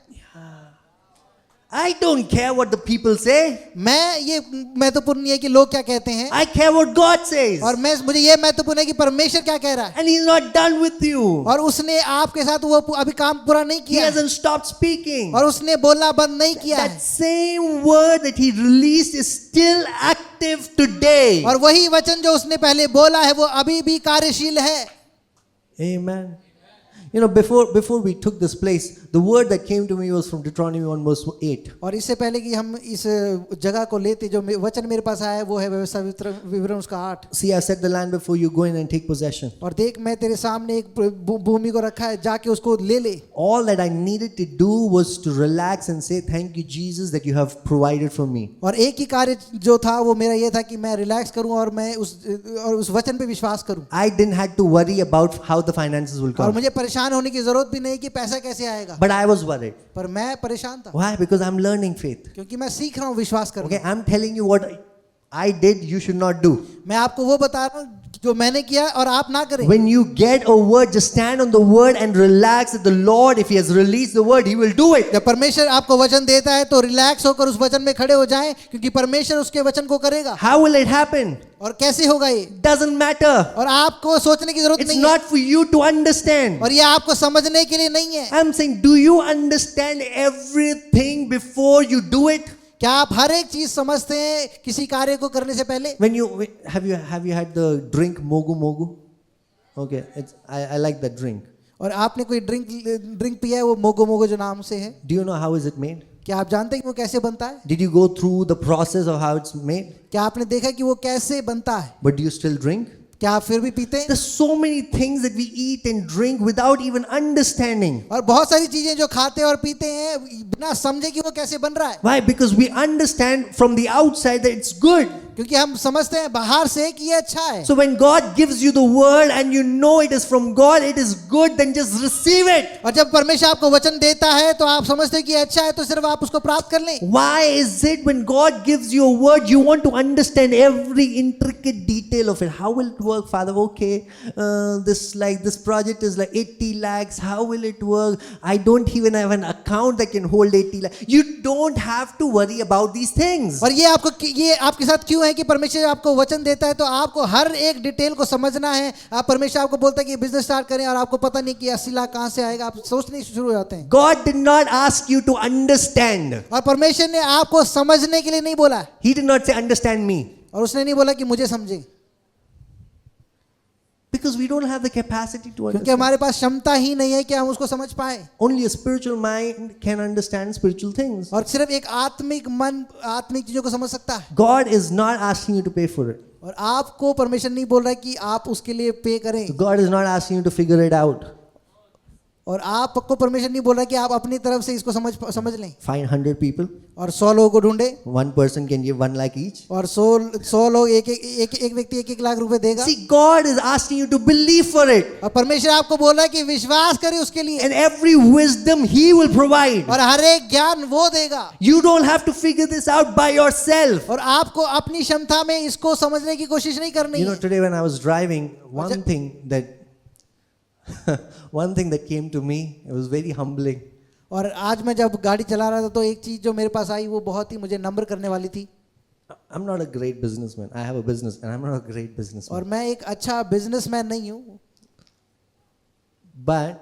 A: I don't care what the people say.
B: मैं ये महत्वपूर्ण नहीं है कि लोग क्या कहते हैं,
A: I care what God says.
B: और मुझे ये महत्वपूर्ण है कि परमेश्वर क्या कह रहा है।
A: And He's not done with you.
B: और उसने आपके साथ वो अभी काम पूरा नहीं
A: He
B: किया है,
A: hasn't stopped speaking.
B: और उसने बोलना बंद नहीं किया
A: That
B: है,
A: same word that He released is still active today.
B: और वही वचन जो उसने पहले बोला है वो अभी भी कार्यशील है।
A: Amen. You know, before we took this place, the word that came to me was from Deuteronomy 1 verse 8.
B: और इससे पहले कि हम इस जगह को लेते, जो वचन मेरे पास आया है वो है व्यवस्था विवरण उसका 8।
A: See, I set the land before you, go in and take possession.
B: और देख मैं तेरे सामने एक भूमि को रखा है, जाके उसको ले ले।
A: All that I needed to do was to relax and say, thank you, Jesus, that you have provided for me.
B: और एक ही कार्य जो था वो मेरा ये था कि मैं रिलैक्स करूं और मैं उस वचन पे विश्वास करूं,
A: I didn't have to worry about how the finances will
B: और
A: come.
B: मुझे परेशान होने की जरूरत भी नहीं कि पैसा कैसे आएगा।
A: But I was worried.
B: पर मैं परेशान था।
A: Why? Because I'm learning faith.
B: क्योंकि मैं सीख रहा हूँ विश्वास करना।
A: Okay, I'm telling you what I did, you should not do.
B: मैं आपको वो बता रहा हूँ जो मैंने किया और आप ना करें।
A: When you get a word, just stand on the word and relax that the Lord, if He has released the word, He will do it.
B: जब परमेश्वर आपको वचन देता है तो रिलैक्स होकर उस वचन में खड़े हो जाएं, क्योंकि परमेश्वर उसके वचन को करेगा।
A: How will it happen?
B: और कैसे होगा ये,
A: Doesn't matter.
B: और आपको सोचने की जरूरत
A: It's
B: नहीं
A: not for you to understand.
B: है, और ये आपको समझने के लिए नहीं है।
A: I'm saying, do you understand everything before you do it?
B: क्या आप हर एक चीज समझते हैं किसी कार्य को करने से पहले?
A: Have you had the drink Mogu Mogu? Okay, I like that drink.
B: और आपने कोई ड्रिंक पिया है वो मोगो मोगो जो नाम से है?
A: Do you know how is it made?
B: क्या आप जानते हैं कि वो कैसे बनता है?
A: Did you go through the process of how it's made?
B: क्या आपने देखा कि वो कैसे बनता है?
A: But do you still drink?
B: क्या आप फिर भी पीते हैं?
A: There's so many things that we eat and drink without even understanding.
B: और बहुत सारी चीजें जो खाते और पीते हैं बिना समझे कि वो कैसे बन रहा है।
A: Why? Because we understand from the outside that it's good.
B: क्योंकि हम समझते हैं बाहर से कि ये अच्छा है।
A: So when God gives you the word and you know it is from God, it is good, then just receive it.
B: और जब परमेश्वर आपको वचन देता है तो आप समझते हैं कि ये अच्छा है, तो सिर्फ आप उसको प्राप्त कर लें।
A: Why is it when God gives you a word, you want to understand every intricate detail of it? How will it work, Father? Okay, this project is like 80 lakhs. How will it work? I don't even have an account that can hold 80 lakhs. You don't have to worry about these things.
B: और ये आपके साथ क्यों है कि परमेश्वर आपको वचन देता है तो आपको हर एक डिटेल को समझना है। आप परमेश्वर आपको बोलता है कि बिजनेस स्टार्ट करें और आपको पता नहीं कि 80 लाख कहां से आएगा, आप सोचने शुरू हो जाते हैं।
A: God did not ask you to understand.
B: और परमेश्वर ने आपको समझने के लिए नहीं बोला।
A: He did not say understand me.
B: और उसने नहीं बोला कि मुझे समझे,
A: Because we don't have the capacity to
B: क्योंकि
A: understand.
B: हमारे पास क्षमता ही नहीं है कि हम उसको समझ पाए।
A: Only a spiritual mind can understand spiritual things.
B: और सिर्फ एक आत्मिक मन आत्मिक चीजों को समझ सकता है।
A: God is not asking you to pay for it.
B: और आपको परमेश्वर नहीं बोल रहा है कि आप उसके लिए पे करें।
A: So God is not asking you to figure it out.
B: और आपको परमेश्वर नहीं बोल रहा है कि आप अपनी तरफ से इसको समझ लें।
A: Find 100 people.
B: और 100 लोगों को ढूंढे,
A: One person can give 1 lakh each.
B: और 100 लोग एक व्यक्ति 1 लाख रुपए देगा।
A: See, God is asking you to believe for it.
B: और परमेश्वर आपको बोल रहा है कि विश्वास करें उसके लिए,
A: And every wisdom He will provide.
B: और हर एक ज्ञान वो देगा।
A: You don't have to figure this out by yourself.
B: और आपको अपनी क्षमता में इसको समझने की कोशिश नहीं करनी
A: You know,
B: है।
A: today when I was driving, one thing that came to me, it was very humbling.
B: और आज मैं जब गाड़ी चला रहा था तो एक चीज जो मेरे पास आई वो बहुत ही मुझे नम्र करने वाली थी।
A: I'm not a great businessman. I have a business and I'm not a great businessman.
B: और मैं एक अच्छा बिजनेसमैन नहीं हूँ,
A: But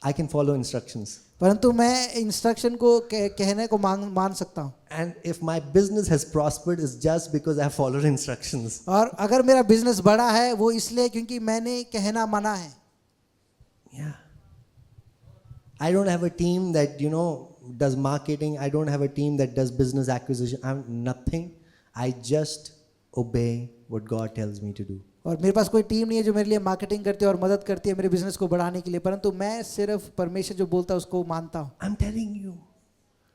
A: I can follow instructions.
B: परंतु मैं इंस्ट्रक्शन को कहने को मान सकता हूँ।
A: And if my business has prospered, it's just because I followed instructions.
B: और अगर मेरा बिजनेस बड़ा है वो इसलिए क्योंकि मैंने कहना माना है।
A: Yeah. I don't have a team that, does marketing. I don't have a team that does business acquisition. I'm nothing. I just obey what God tells me to do.
B: और मेरे पास कोई टीम नहीं है जो मेरे लिए मार्केटिंग करती है और मदद करती है मेरे बिजनेस को बढ़ाने के लिए, परंतु मैं सिर्फ परमेश्वर जो बोलता है उसको मानता हूँ।
A: I'm telling you.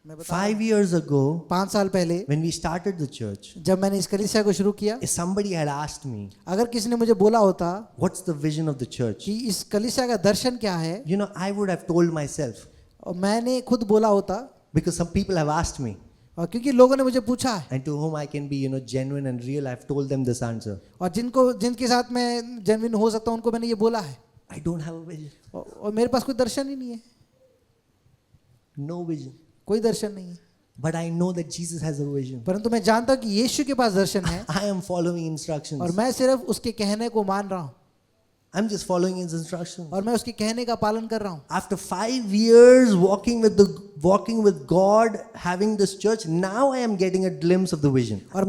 B: मैं बता
A: 5 years ago,
B: 5 साल पहले
A: when we started the church,
B: जब मैंने इस कलीसिया को शुरू किया,
A: if somebody had asked me,
B: अगर किसी ने मुझे बोला होता
A: what's the vision of the church?
B: कि इस कलीसिया का दर्शन क्या है,
A: I would have told myself,
B: और मैंने खुद बोला होता,
A: because some people have asked me,
B: और क्योंकि लोगों ने मुझे पूछा है,
A: and to whom I can be, genuine and real, I've told them this answer.
B: और जिनके साथ मैं जेन्युइन हो सकता हूँ उनको मैंने ये बोला है,
A: I don't have a vision.
B: और मेरे पास कोई दर्शन ही नहीं है,
A: No vision.
B: कोई दर्शन नहीं है।
A: But I know that Jesus has a vision.
B: परंतु मैं जानता हूँ कि यीशु के पास दर्शन है
A: I am following
B: और
A: instructions.
B: मैं सिर्फ उसके कहने को मान रहा हूँ
A: I'm just following his instructions.
B: और मैं उसके कहने का पालन कर रहा हूँ।
A: After 5 years walking with God, having this church, now I am getting a glimpse of the vision.
B: और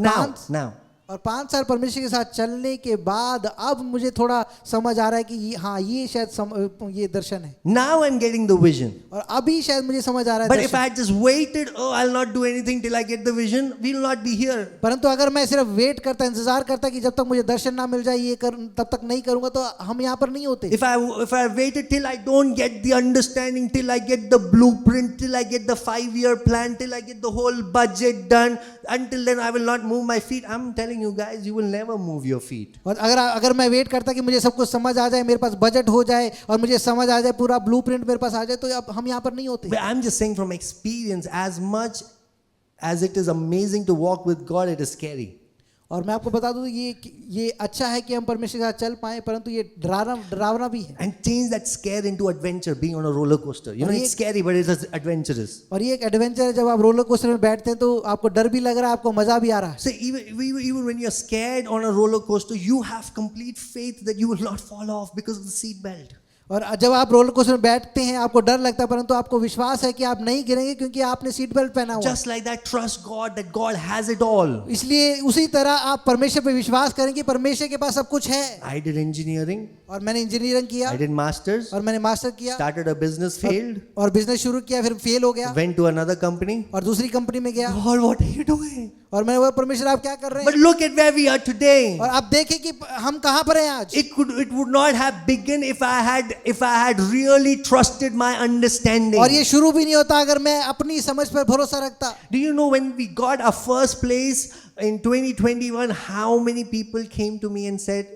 A: Now.
B: और 5 साल परमेश्वर के साथ चलने के बाद अब मुझे थोड़ा समझ आ रहा है कि हाँ ये शायद ये दर्शन है
A: Now I'm getting the vision.
B: और अभी शायद मुझे समझ आ रहा है
A: But if
B: Darshan.
A: I had just waited, oh, I'll not do anything till I get the vision, we'll not be here.
B: परंतु अगर मैं सिर्फ वेट करता इंतजार करता कि जब तक मुझे दर्शन ना मिल जाए ये कर तब तक नहीं करूंगा तो हम यहाँ पर नहीं होते।
A: If I waited till I don't get the understanding, till I get the blueprint, till I get the 5-year plan, till I get the whole budget done, until then I will not move my feet. I'm telling you guys, you will never move your feet.
B: और अगर मैं wait करता कि मुझे सब कुछ समझ आ जाए, मेरे पास बजट हो जाए और मुझे समझ आ जाए, पूरा ब्लूप्रिंट मेरे पास आ जाए, तो अब हम यहाँ पर नहीं होते।
A: But I'm just saying from experience, as much as it is amazing to walk with God, it is scary.
B: और मैं आपको बता दूं ये अच्छा है कि हम परमेश्वर के साथ चल पाए, परंतु ये डरावना भी है।
A: And change that scare into adventure, being on a roller coaster. You know, it's scary, but it's adventurous.
B: और ये एक एडवेंचर है, जब आप रोलर कोस्टर में बैठते हैं तो आपको डर भी लग रहा है, आपको मजा भी आ रहा है।
A: So even when you're scared on a roller coaster, you have complete faith that you will not fall off because of the seat belt.
B: और जब आप रोलर कोस्टर में बैठते हैं आपको डर लगता है, परंतु आपको विश्वास है कि आप नहीं गिरेंगे क्योंकि आपने सीट बेल्ट पहना हुआ है।
A: Just like that, trust God that God has it all.
B: इसलिए उसी तरह आप परमेश्वर पे विश्वास करें कि परमेश्वर के पास सब कुछ है।
A: I did engineering.
B: और मैंने इंजीनियरिंग किया
A: I did masters.
B: और मैंने मास्टर किया
A: Started a business, failed.
B: और बिजनेस शुरू किया, फिर फेल हो गया
A: Went to another company.
B: और दूसरी कंपनी में गया।
A: God, what are you doing?
B: और मैंने बोला परमेश्वर आप क्या कर रहे
A: But
B: हैं?
A: look at where we are today.
B: और आप देखें कि हम कहाँ पर हैं आज।
A: It would not have begun if I had really trusted my understanding.
B: और ये शुरू भी नहीं होता अगर मैं अपनी समझ पर भरोसा रखता।
A: Do you know when we got our first place in 2021, how many people came to me and said,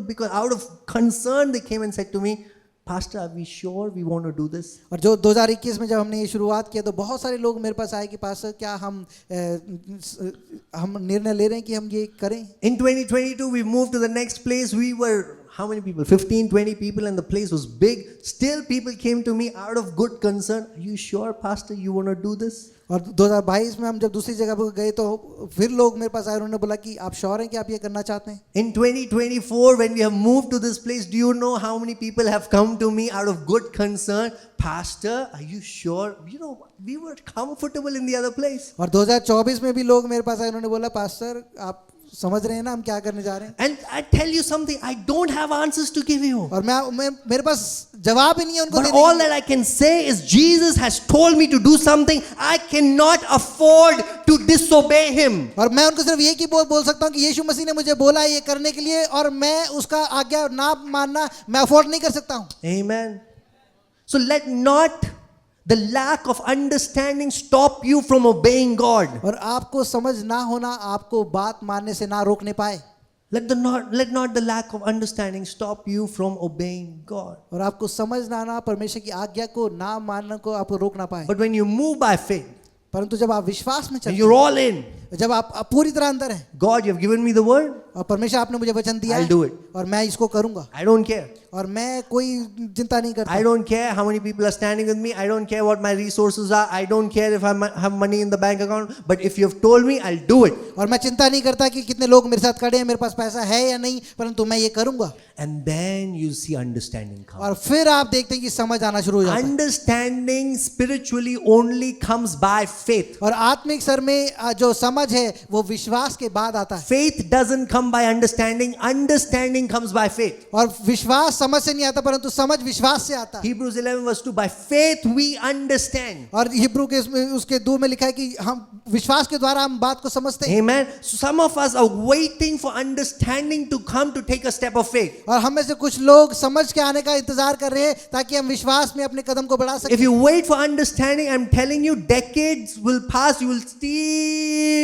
A: because out of concern they came and said to me, Pastor, are we sure we want to do this?
B: और जो 2021 में जब हमने ये शुरुआत किया तो बहुत सारे लोग मेरे पास आए कि पास्टर क्या हम निर्णय ले रहे हैं कि हम ये करें।
A: In 2022 we moved to the next place. We were how many people? 15, 20 people, and the place was big. Still people came to me out of good concern. Are you sure, Pastor, you want to do this?
B: और 2022 में हम जब दूसरी जगह पर गए तो फिर लोग मेरे पास आए, उन्होंने बोला कि आप श्योर हैं कि आप ये करना चाहते हैं।
A: In 2024, when we have moved to this place, do you know how many people have come to me out of good concern? Pastor, are you sure? We were comfortable in the other place.
B: और 2024 में भी लोग मेरे पास आए, उन्होंने बोला pastor आप समझ रहे हैं ना हम क्या करने जा रहे हैं।
A: And I tell you something, I don't have answers to give you.
B: और मैं मेरे पास जवाब ही नहीं है उनको
A: But
B: देने
A: all
B: के।
A: that I can say is Jesus has told me to do something. I cannot afford to disobey him.
B: और मैं उनको सिर्फ यही बोल सकता हूँ कि यीशु मसीह ने मुझे बोला है ये करने के लिए और मैं उसका आज्ञा ना मानना मैं अफोर्ड नहीं कर सकता हूँ।
A: Amen. So let not the lack of understanding stop you from obeying God.
B: और आपको समझ ना होना आपको बात मानने से ना रोकने पाए।
A: Let not the lack of understanding stop you from obeying God.
B: और आपको समझ ना आना परमेश्वर की आज्ञा को ना मानने को आपको रोक ना पाए।
A: But when you move by faith,
B: परंतु जब आप विश्वास में
A: and
B: चलते
A: you're all in,
B: हैं, जब आप पूरी तरह अंदर हैं
A: God, you have given me the word,
B: और परमेश्वर आपने मुझे वचन दिया
A: I'll
B: है
A: do it.
B: और मैं इसको करूंगा
A: I don't care.
B: और मैं कोई चिंता नहीं करता।
A: I don't care how many people are standing with me. I don't care what my resources are. I don't care if I have money in the bank account. But if you have told me, I'll do it.
B: और मैं चिंता नहीं करता कि कितने लोग मेरे साथ खड़े हैं, मेरे पास पैसा है या नहीं, परंतु मैं ये करूंगा।
A: And then you see understanding come.
B: और फिर आप देखते हैं कि समझ आना शुरू हो जाता है।
A: Understanding spiritually only comes by faith.
B: और आत्मिक स्तर में जो समझ है वो विश्वास के बाद आता है।
A: Faith doesn't come by understanding. Understanding comes by faith.
B: और विश्वास समझ से नहीं आता परंतु समझ विश्वास से आता है।
A: Hebrews 11 verse 2. By faith we understand.
B: और हिब्रू के उसके 2 में लिखा है कि हम विश्वास के द्वारा हम बात को समझते हैं।
A: Amen. So some of us are waiting for understanding to come to take a step of faith.
B: और हम में से कुछ लोग समझ के आने का इंतजार कर रहे हैं ताकि हम विश्वास में अपने कदम को बढ़ा सकें।
A: If you wait for understanding, I'm telling you, decades will pass. You will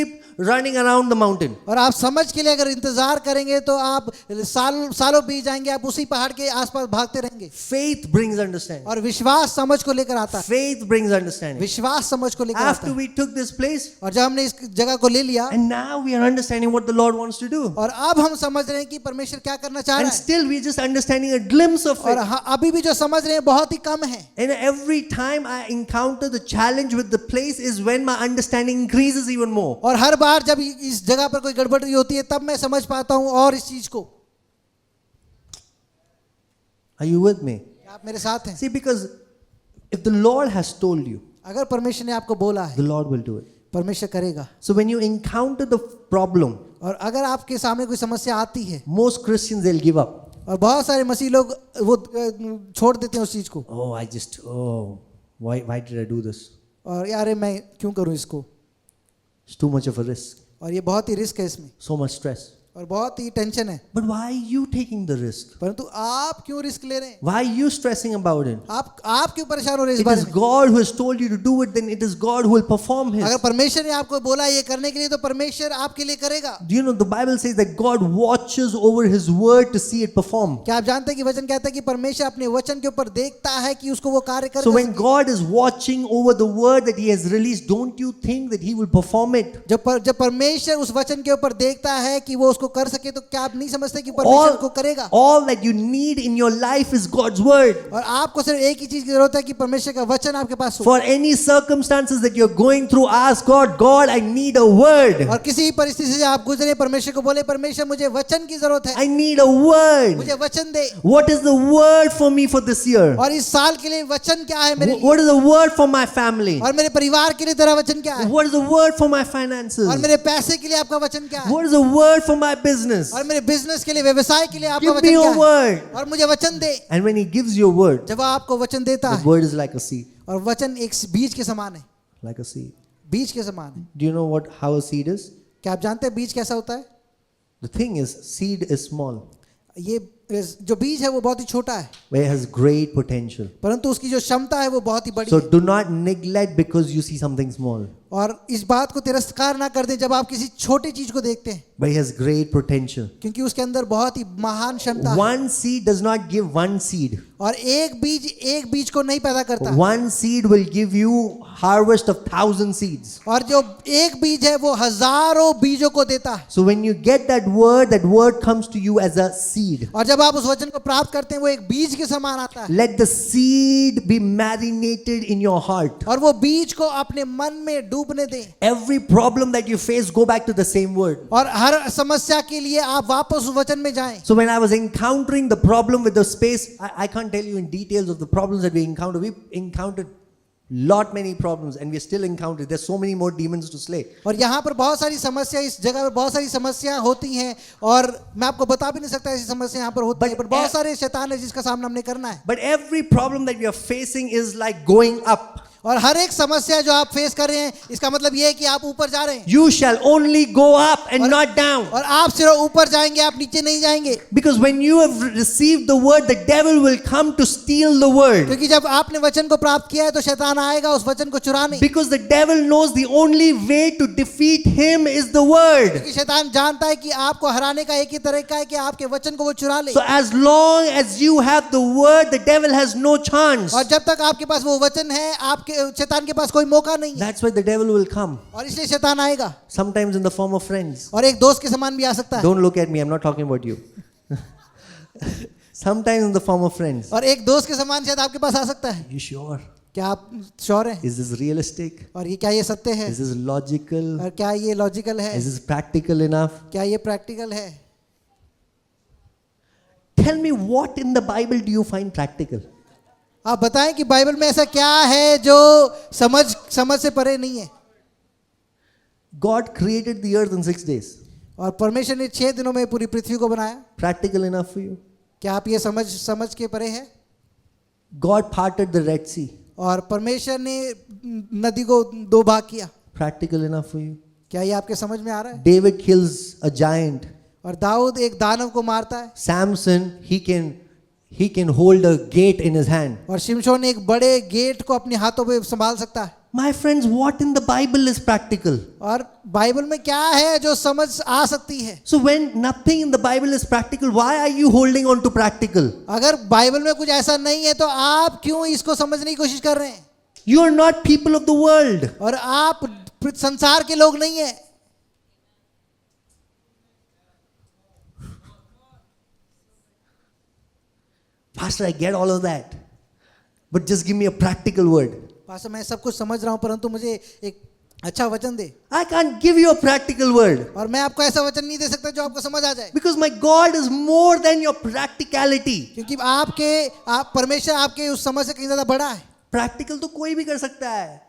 A: keep running around the mountain.
B: और आप समझ के लिए अगर इंतजार करेंगे तो आप सालों बीत जाएंगे, आप उसी पहाड़ के आसपास भागते रहेंगे।
A: Faith brings understanding.
B: और विश्वास समझ को लेकर आता है,
A: Faith brings understanding.
B: विश्वास समझ को लेकर आता
A: After
B: है।
A: we took this place,
B: और जब हमने इस जगह को ले लिया
A: and now we are understanding what the Lord wants to do.
B: और अब हम समझ रहे हैं कि परमेश्वर क्या करना चाह
A: And
B: रहा है,
A: still we're just understanding a glimpse of
B: और
A: it.
B: अभी भी जो समझ रहे हैं बहुत ही कम है।
A: And every time I encounter the challenge with the place is when my understanding increases even more.
B: और हर बार जब इस जगह पर कोई गड़बड़ी होती है तब मैं समझ पाता हूं और इस चीज को।
A: Are you with me?
B: आप मेरे साथ हैं?
A: See, because if the Lord has told you,
B: अगर परमेश्वर ने आपको बोला है,
A: the Lord will do it.
B: परमेश्वर करेगा।
A: So when you encounter the problem,
B: और अगर आपके सामने कोई समस्या आती है,
A: most Christians they'll give up.
B: और बहुत सारे मसीह लोग वो छोड़ देते हैं उस चीज को,
A: Why did I do this?
B: और यार मैं क्यों करूं इसको,
A: It's too much of a risk.
B: और ये बहुत ही रिस्क है इसमें,
A: So much stress.
B: और बहुत ही टेंशन है।
A: But why are you taking the risk?
B: परंतु आप क्यों रिस्क ले रहे हैं?
A: Why are you stressing about it?
B: आप क्यों परेशान हो रहे हैं इस
A: It
B: बारे
A: is
B: में?
A: God who has told you to do it, then it is God who will perform His.
B: अगर परमेश्वर ने आपको बोला ये करने के लिए तो परमेश्वर आपके लिए करेगा।
A: Do you know the Bible says that God watches over His word to see it perform?
B: क्या आप जानते हैं कि वचन कहता है कि परमेश्वर अपने वचन के ऊपर देखता है कि उसको वो कार्य कर
A: So when
B: सके।
A: God is watching over the word that He has released, don't you think that He will perform it?
B: जब परमेश्वर उस वचन के ऊपर देखता है कि वो उसको कर सके, तो क्या आप नहीं समझते कि परमेश्वर को करेगा?
A: All that you need in your life is God's word.
B: और आपको सिर्फ एक ही चीज की जरूरत है कि परमेश्वर का वचन आपके पास हो।
A: For any circumstances that you're going through, ask God, God, I need a word.
B: और किसी परिस्थिति से आप गुजरे, परमेश्वर को बोले, परमेश्वर मुझे वचन की जरूरत है,
A: I need a word.
B: मुझे वचन दे।
A: What is the word for me for this year?
B: और इस साल के लिए वचन क्या है मेरे लिए,
A: What is the word for my family?
B: और मेरे परिवार के लिए तेरा वचन क्या है,
A: What is the word for my
B: और
A: finances?
B: मेरे पैसे के लिए आपका वचन क्या है,
A: What is the word for my business?
B: और मेरे बिजनेस के लिए, व्यवसाय के लिए आपका
A: Give
B: वचन
A: me
B: क्या
A: your
B: है,
A: word.
B: और मुझे वचन दे।
A: And when He gives you a word,
B: जब आपको वचन देता
A: the
B: है,
A: word is like a seed.
B: और वचन एक बीज के समान है,
A: Like a seed.
B: बीज के समान है।
A: Do you know how a seed is?
B: क्या आप जानते हैं बीज कैसा होता है?
A: The thing is, seed is small,
B: ये जो बीज है वो बहुत ही छोटा है,
A: but it has great potential.
B: परंतु उसकी जो क्षमता है वो बहुत ही बड़ी
A: So
B: है।
A: do not neglect because you see something small.
B: और इस बात को तिरस्कार ना कर दें जब आप किसी छोटी चीज को देखते हैं,
A: But it has great potential.
B: क्योंकि उसके अंदर बहुत ही महान क्षमता है।
A: One seed does not give one seed.
B: और एक बीज को नहीं पैदा करता,
A: One seed will give you harvest of 1,000 seeds.
B: और जो एक बीज है वो हजारों बीजों को देता है।
A: So when you get that word comes to you as a seed.
B: और जब आप उस वचन को प्राप्त करते हैं वो एक बीज के समान आता है,
A: Let the seed be marinated in your heart.
B: और वो बीज को अपने मन में डूबने दें।
A: Every problem that you face, go back to the same word.
B: और हर समस्या के लिए आप वापस उस वचन में जाएं।
A: So when I was encountering the problem with the space, I can't tell you in details of the problems that we encountered. We encountered many problems, and we still encountered. There's so many more demons to slay.
B: और यहाँ पर बहुत सारी समस्या, इस जगह पर बहुत सारी समस्या होती हैं, और मैं आपको बता भी नहीं सकता ऐसी समस्या यहाँ पर होती है, पर बहुत सारे शैतान है जिसका सामना हमने करना है।
A: But every problem that we are facing is like going up.
B: और हर एक समस्या जो आप फेस कर रहे हैं, इसका मतलब ये है कि आप ऊपर जा रहे हैं,
A: You shall only go up and not down.
B: और आप सिर्फ ऊपर जाएंगे, आप नीचे नहीं जाएंगे।
A: Because when you have received the word, the devil will come to steal the word.
B: क्योंकि जब आपने वचन को प्राप्त किया है तो शैतान आएगा उस वचन को चुराने।
A: Because the devil knows the only way to defeat him is the word.
B: क्योंकि शैतान जानता है कि आपको हराने का एक ही तरीका है कि आपके वचन को वो चुरा ले।
A: So as long as you have the word, the devil has no chance.
B: और जब तक आपके पास वो वचन है, आपके शैतान के पास कोई मौका नहीं है,
A: That's why the devil will come.
B: और इसलिए शैतान आएगा,
A: Sometimes in the form of friends.
B: और एक दोस्त के समान भी आ सकता है,
A: Don't look at me, I'm not talking about you. Sometimes in the form of friends.
B: और एक दोस्त के समान शायद आपके पास आ सकता है।
A: You sure?
B: क्या आप श्योर हैं?
A: Is this realistic?
B: और ये क्या ये सत्य है?
A: Is this logical?
B: और क्या ये लॉजिकल है?
A: Is this practical enough?
B: क्या ये प्रैक्टिकल है?
A: Tell me, what in the Bible do you find practical?
B: आप बताएं कि बाइबल में ऐसा क्या है जो समझ से परे नहीं है।
A: God created the earth in 6 days.
B: और परमेश्वर ने 6 दिनों में पूरी पृथ्वी को बनाया।
A: Practical enough for you?
B: क्या आप ये समझ के परे है?
A: God parted the Red Sea.
B: और परमेश्वर ने नदी को 2 भाग किया।
A: Practical enough for you?
B: क्या ये आपके समझ में आ रहा है?
A: David kills a giant.
B: और दाऊद एक दानव को मारता है।
A: Samson, he can hold a gate in his hand.
B: और शिमशोन एक बड़े गेट को अपने हाथों पे संभाल सकता है।
A: My friends, what in the Bible is practical?
B: और बाइबल में क्या है जो समझ आ सकती है?
A: So when nothing in the Bible is practical, why are you holding on to practical?
B: अगर बाइबल में कुछ ऐसा नहीं है तो आप क्यों इसको समझने की कोशिश कर रहे हैं?
A: You are not people of the world.
B: और आप संसार के लोग नहीं है.
A: Pastor, I get all of that. But just give me a practical word.
B: Pastor मैं सब कुछ समझ रहा हूं परंतु मुझे एक अच्छा वचन दे.
A: I can't give you a practical word.
B: और मैं आपको ऐसा वचन नहीं दे सकता जो आपको समझ आ जाए.
A: Because my God is more than your practicality.
B: क्योंकि आप परमेश्वर आपके उस समझ से कहीं ज्यादा बड़ा है.
A: Practical तो कोई भी कर सकता है.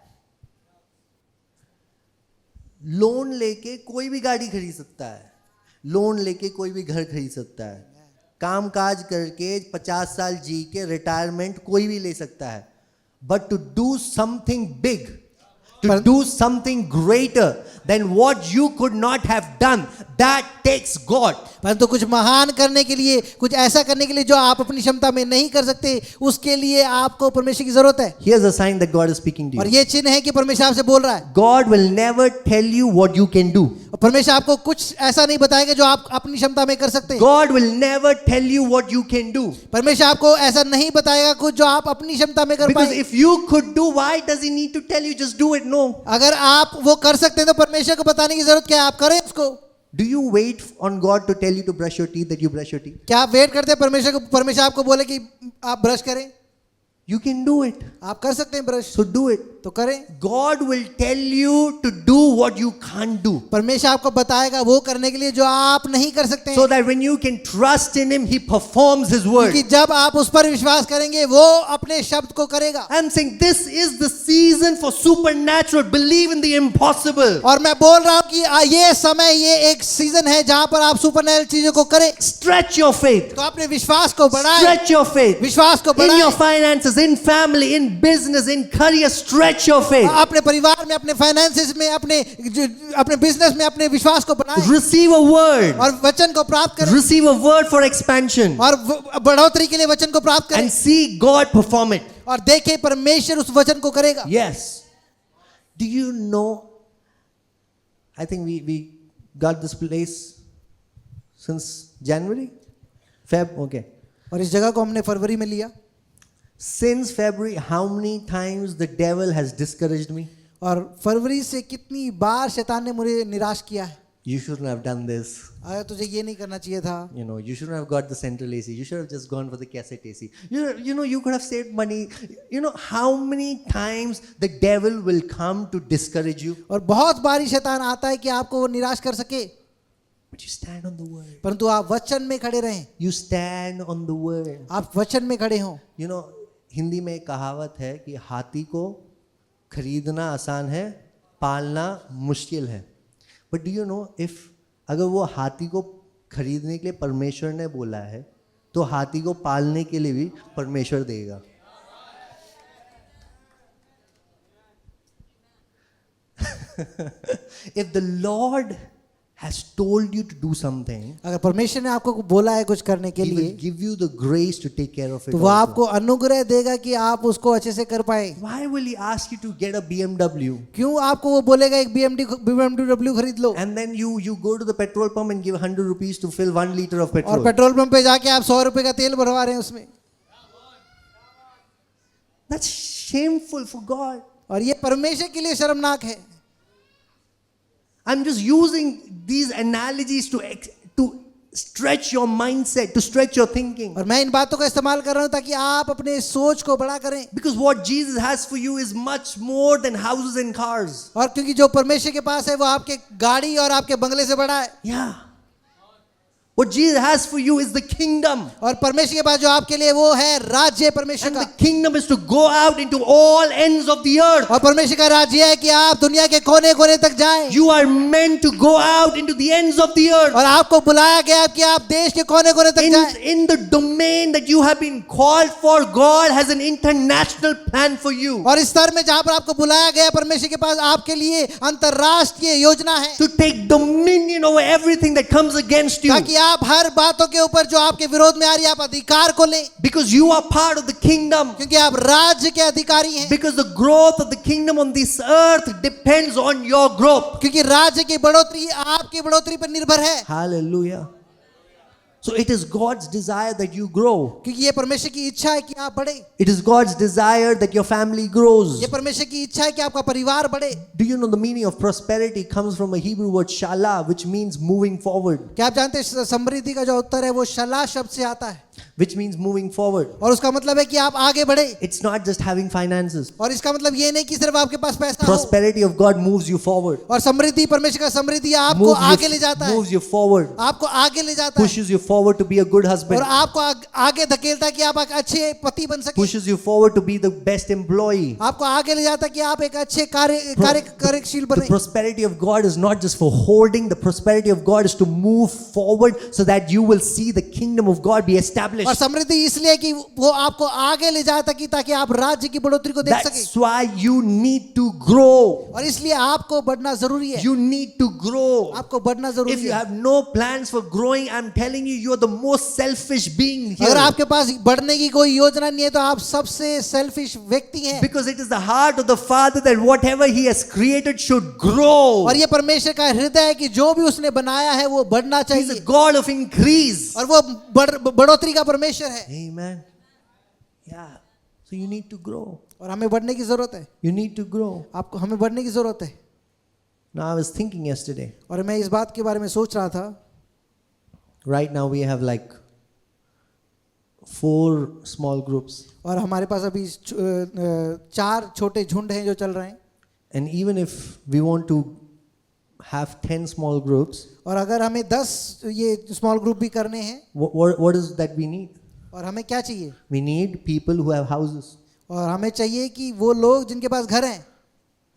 A: लोन लेके कोई भी गाड़ी खरीद सकता है. लोन लेके कोई भी घर खरीद सकता है. काम काज करके 50 साल जी के रिटायरमेंट कोई भी ले सकता है. But to do something big, to do something greater than what you could not have done, that takes God.
B: परंतु कुछ महान करने के लिए, कुछ ऐसा करने के लिए जो आप अपनी क्षमता में नहीं कर सकते, उसके लिए आपको परमेश्वर की जरूरत है.
A: Here's a sign that God is speaking to
B: और
A: you.
B: ये चिन्ह है कि परमेश्वर आपसे बोल रहा है.
A: God will never tell you what you can do.
B: और परमेश्वर आपको कुछ ऐसा नहीं बताएगा जो आप अपनी क्षमता में कर सकते हैं.
A: God will never tell you what you can do.
B: परमेश्वर आपको ऐसा नहीं बताएगा कुछ जो आप अपनी क्षमता में कर
A: Because
B: पाए.
A: if you could do, why does He need to tell you? Just do it. No.
B: अगर आप वो कर सकते हैं तो परमेश्वर को बताने की जरूरत क्या है? आप करें उसको.
A: Do you wait on God to tell you to brush your teeth that you brush your teeth?
B: क्या आप वेट करते हैं परमेश्वर आपको बोले कि आप ब्रश करें?
A: You can do it.
B: आप कर सकते हैं ब्रश,
A: So do it.
B: तो करें.
A: God will tell you to do what you can't do.
B: परमेश्वर आपको बताएगा वो करने के लिए जो आप नहीं कर सकते हैं.
A: So that when you can trust in Him, He performs His word.
B: कि जब आप उस पर विश्वास करेंगे वो अपने शब्द को करेगा.
A: I'm saying this is the season for supernatural. Believe in the impossible.
B: और मैं बोल रहा हूँ कि ये समय, ये एक सीजन है जहां पर आप सुपरनैचुरल चीजों को करें.
A: Stretch your faith.
B: तो अपने विश्वास को बढ़ाएं.
A: Stretch your faith.
B: विश्वास को
A: In your
B: बढ़ाएं.
A: finances, in family, in business, in career, stretch your faith.
B: अपने परिवार में, अपने फाइनेंसेस में, अपने बिजनेस में अपने विश्वास को बढ़ाएं.
A: Receive a word.
B: और वचन को प्राप्त करें.
A: Receive a word for expansion.
B: और बढ़ोतरी के लिए वचन को प्राप्त करें.
A: And see God perform it.
B: और देखें परमेश्वर उस वचन को करेगा.
A: Yes. Do you know? I think we got this place since January? Feb? Okay.
B: और इस जगह को हमने फरवरी में लिया.
A: Since February, how many times the devil has discouraged me?
B: और फरवरी से कितनी बार शैतान ने मुझे निराश किया है.
A: You shouldn't have done this.
B: अगर तुझे ये नहीं करना चाहिए था.
A: You know, you shouldn't have got the central AC. You should have just gone for the cassette AC. You could have saved money. You know how many times the devil will come to discourage you?
B: और बहुत बार ही शैतान आता है कि आपको वो निराश कर सके.
A: But you stand on the word.
B: परंतु आप वचन में खड़े रहें.
A: You stand on the word.
B: आप वचन में खड़े हों.
A: You know, हिंदी में एक कहावत है कि हाथी को खरीदना आसान है, पालना मुश्किल है. But do you know, if अगर वो हाथी को खरीदने के लिए परमेश्वर ने बोला है तो हाथी को पालने के लिए भी परमेश्वर देगा. If the Lord has told you to do something,
B: अगर परमेश्वर ने आपको बोला है कुछ करने के
A: He will
B: लिए,
A: give you the grace to take care of it
B: तो वो
A: also.
B: आपको अनुग्रह देगा कि आप उसको अच्छे से कर पाए.
A: Why will He ask you to get a BMW?
B: क्यों आपको वो बोलेगा एक BMW खरीद लो
A: And then you go to the petrol pump and give 100 rupees to fill 1 liter of
B: और
A: petrol.
B: पेट्रोल पंप पे जाके आप 100 रुपए का तेल भरवा रहे हैं उसमें.
A: That's shameful for God.
B: और ये परमेश्वर के लिए शर्मनाक है.
A: I'm just using these analogies to stretch your mindset, to stretch your thinking.
B: और मैं इन बातों का इस्तेमाल कर रहा हूं ताकि आप अपने सोच को बड़ा करें.
A: Because what Jesus has for you is much more than houses and cars.
B: और क्योंकि जो परमेश्वर के पास है वो आपके गाड़ी और आपके बंगले से बड़ा है.
A: Yeah. What Jesus has for you is the kingdom.
B: और परमेश्वर के पास जो आपके लिए वो है राज्य परमेश्वर
A: And
B: का.
A: the kingdom is to go out into all ends of the earth.
B: और परमेश्वर का राज्य है कि आप दुनिया के कोने कोने तक जाएं.
A: You are meant to go out into the ends of the earth.
B: और आपको बुलाया गया है कि आप देश के कोने कोने तक जाएं.
A: In the domain that you have been called for, God has an international plan for you.
B: और इस स्तर में जहां पर आपको बुलाया गया परमेश्वर के पास आपके लिए अंतरराष्ट्रीय योजना है
A: To take dominion over everything that comes against you.
B: ताकि आप हर बातों के ऊपर जो आपके विरोध में आ रही है आप अधिकार को लें,
A: Because you are part of the kingdom.
B: क्योंकि आप राज्य के अधिकारी हैं,
A: Because the growth of the kingdom on this earth depends on your growth.
B: क्योंकि राज्य की बढ़ोतरी आपकी बढ़ोतरी पर निर्भर है।
A: Hallelujah. So it is God's desire that you grow.
B: क्योंकि ये परमेश्वर की इच्छा है कि आप बढ़े,
A: It is God's desire that your family grows.
B: ये परमेश्वर की इच्छा है कि आपका परिवार बढ़े।
A: Do you know the meaning of prosperity comes from a Hebrew word shala, which means moving forward,
B: क्या आप जानते हैं समृद्धि का जो उत्तर है वो शला शब्द से आता है
A: which means moving forward.
B: और उसका मतलब है कि आप आगे बढ़े,
A: It's not just having finances.
B: और इसका मतलब ये नहीं कि सिर्फ आपके पास पैसा हो,
A: Prosperity of God moves you forward.
B: और समृद्धि परमेश्वर का समृद्धि आपको आगे ले जाता है,
A: Moves you forward.
B: आपको आगे ले जाता है
A: Pushes you forward to be a good
B: और
A: husband.
B: आपको आगे धकेलता है कि आप एक अच्छे पति बन सके,
A: Pushes you forward to be the best employee.
B: आपको आगे ले जाता है कि आप एक अच्छे कार्यशील
A: The
B: बने।
A: prosperity of God is not just for holding. The prosperity of God is to move forward so that you will see the kingdom of God be established.
B: और समृद्धि इसलिए कि वो आपको आगे ले जाता कि ताकि आप राज्य की बढ़ोतरी को देख सके,
A: That's why you need to grow.
B: और इसलिए आपको बढ़ना जरूरी है,
A: You need to grow.
B: आपको बढ़ना
A: If
B: जरूरी
A: you
B: है।
A: have no plans for growing, I'm telling you, you're the most selfish being
B: अगर
A: here.
B: आपके पास बढ़ने की कोई योजना नहीं है तो आप सबसे सेल्फिश व्यक्ति हैं,
A: Because it is the heart of the Father that whatever He has created should grow.
B: और ये परमेश्वर का हृदय है कि जो भी उसने बनाया है वो बढ़ना
A: He's a
B: चाहिए,
A: God of increase.
B: और वो बढ़ोतरी का परमेश्वर है।
A: Amen. Yeah. So you need to grow.
B: और हमें बढ़ने की जरूरत है,
A: You need to grow.
B: आपको हमें बढ़ने की जरूरत है।
A: Now I was thinking yesterday.
B: और मैं इस बात के बारे में सोच रहा था,
A: Right now we have like 4 small groups.
B: और हमारे पास अभी 4 छोटे झुंड हैं जो चल रहे हैं,
A: And even if we want to have 10 small groups,
B: और अगर हमें 10 ये स्मॉल ग्रुप भी करने हैं,
A: what is that we need?
B: और हमें क्या चाहिए,
A: We need people who have houses.
B: और हमें चाहिए कि वो लोग जिनके पास घर हैं,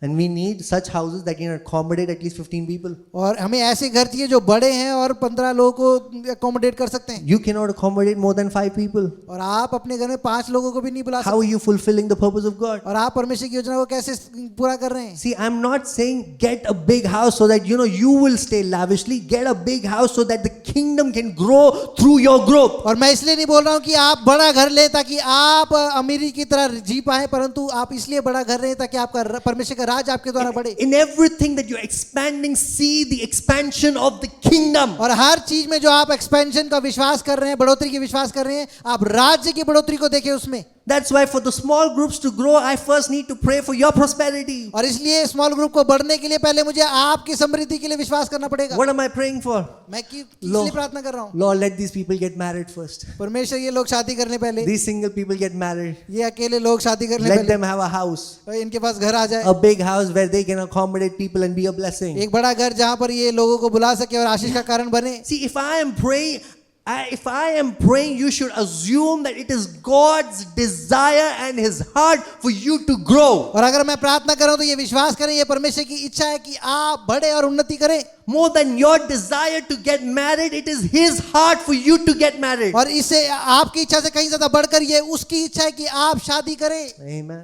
A: And we need such houses that can accommodate at least 15 people.
B: और हमें ऐसे घर चाहिए जो बड़े हैं और 15 लोगों को अकोमोडेट कर सकते हैं।
A: You cannot accommodate more than 5 people.
B: और आप अपने घर में 5 लोगों को भी नहीं बुला
A: How
B: सकते,
A: are you fulfilling the purpose of God?
B: और आप परमेश्वर की योजना को कैसे पूरा कर रहे हैं।
A: See, I'm not saying get a big house so that you will stay lavishly. Get a big house so that the kingdom can grow through your group.
B: और मैं इसलिए नहीं बोल रहा हूँ कि आप बड़ा घर लें ताकि आप अमीरी की तरह जी पाए, परंतु आप इसलिए बड़ा घर लें ताकि आपका परमेश्वर का राज आपके द्वारा बढ़े।
A: In everything that you're expanding, see the expansion of the kingdom.
B: और हर चीज में जो आप एक्सपेंशन का विश्वास कर रहे हैं, बढ़ोतरी की विश्वास कर रहे हैं, आप राज्य की बढ़ोतरी को देखें उसमें।
A: That's why for the small groups to grow, I first need to pray for your prosperity.
B: और इसलिए स्मॉल ग्रुप को बढ़ने के लिए पहले मुझे आपकी समृद्धि के लिए विश्वास करना पड़ेगा।
A: What am I praying for?
B: मैं किसलिए प्रार्थना कर रहा हूँ?
A: Lord, let these people get married first.
B: परमेश्वर ये लोग शादी करने पहले,
A: These single people get married.
B: ये अकेले लोग शादी करने
A: Let
B: पहले,
A: them have a house.
B: इनके पास घर आ जाए,
A: A big house where they can accommodate people and be a blessing.
B: एक बड़ा घर जहाँ पर ये लोगों को बुला सके और आशीष का कारण बने।
A: See, if I am praying, you should assume that it is God's desire and His heart for you to grow.
B: और अगर मैं प्रार्थना कर रहा हूं तो ये विश्वास करें, ये परमेश्वर की इच्छा है कि आप बढ़े और उन्नति करें।
A: More than your desire to get married, it is His heart for you to get married.
B: और इससे आपकी इच्छा से कहीं ज्यादा बढ़कर ये उसकी इच्छा है कि आप शादी करें।
A: Amen.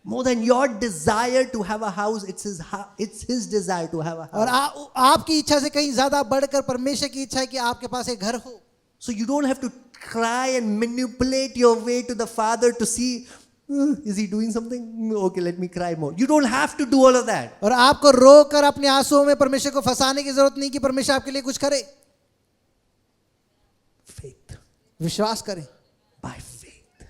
A: More than your desire to have a house, it's His desire to have a house.
B: और आपकी इच्छा से कहीं ज्यादा बढ़कर परमेश्वर की इच्छा है कि आपके पास एक घर हो।
A: So you don't have to cry and manipulate your way to the Father to see, is He doing something? Okay, let me cry more. You don't have to do all of that.
B: और आपको रोकर अपने आंसुओं में परमेश्वर को फंसाने की जरूरत नहीं कि परमेश्वर आपके लिए कुछ करे।
A: Faith.
B: विश्वास करें,
A: By faith.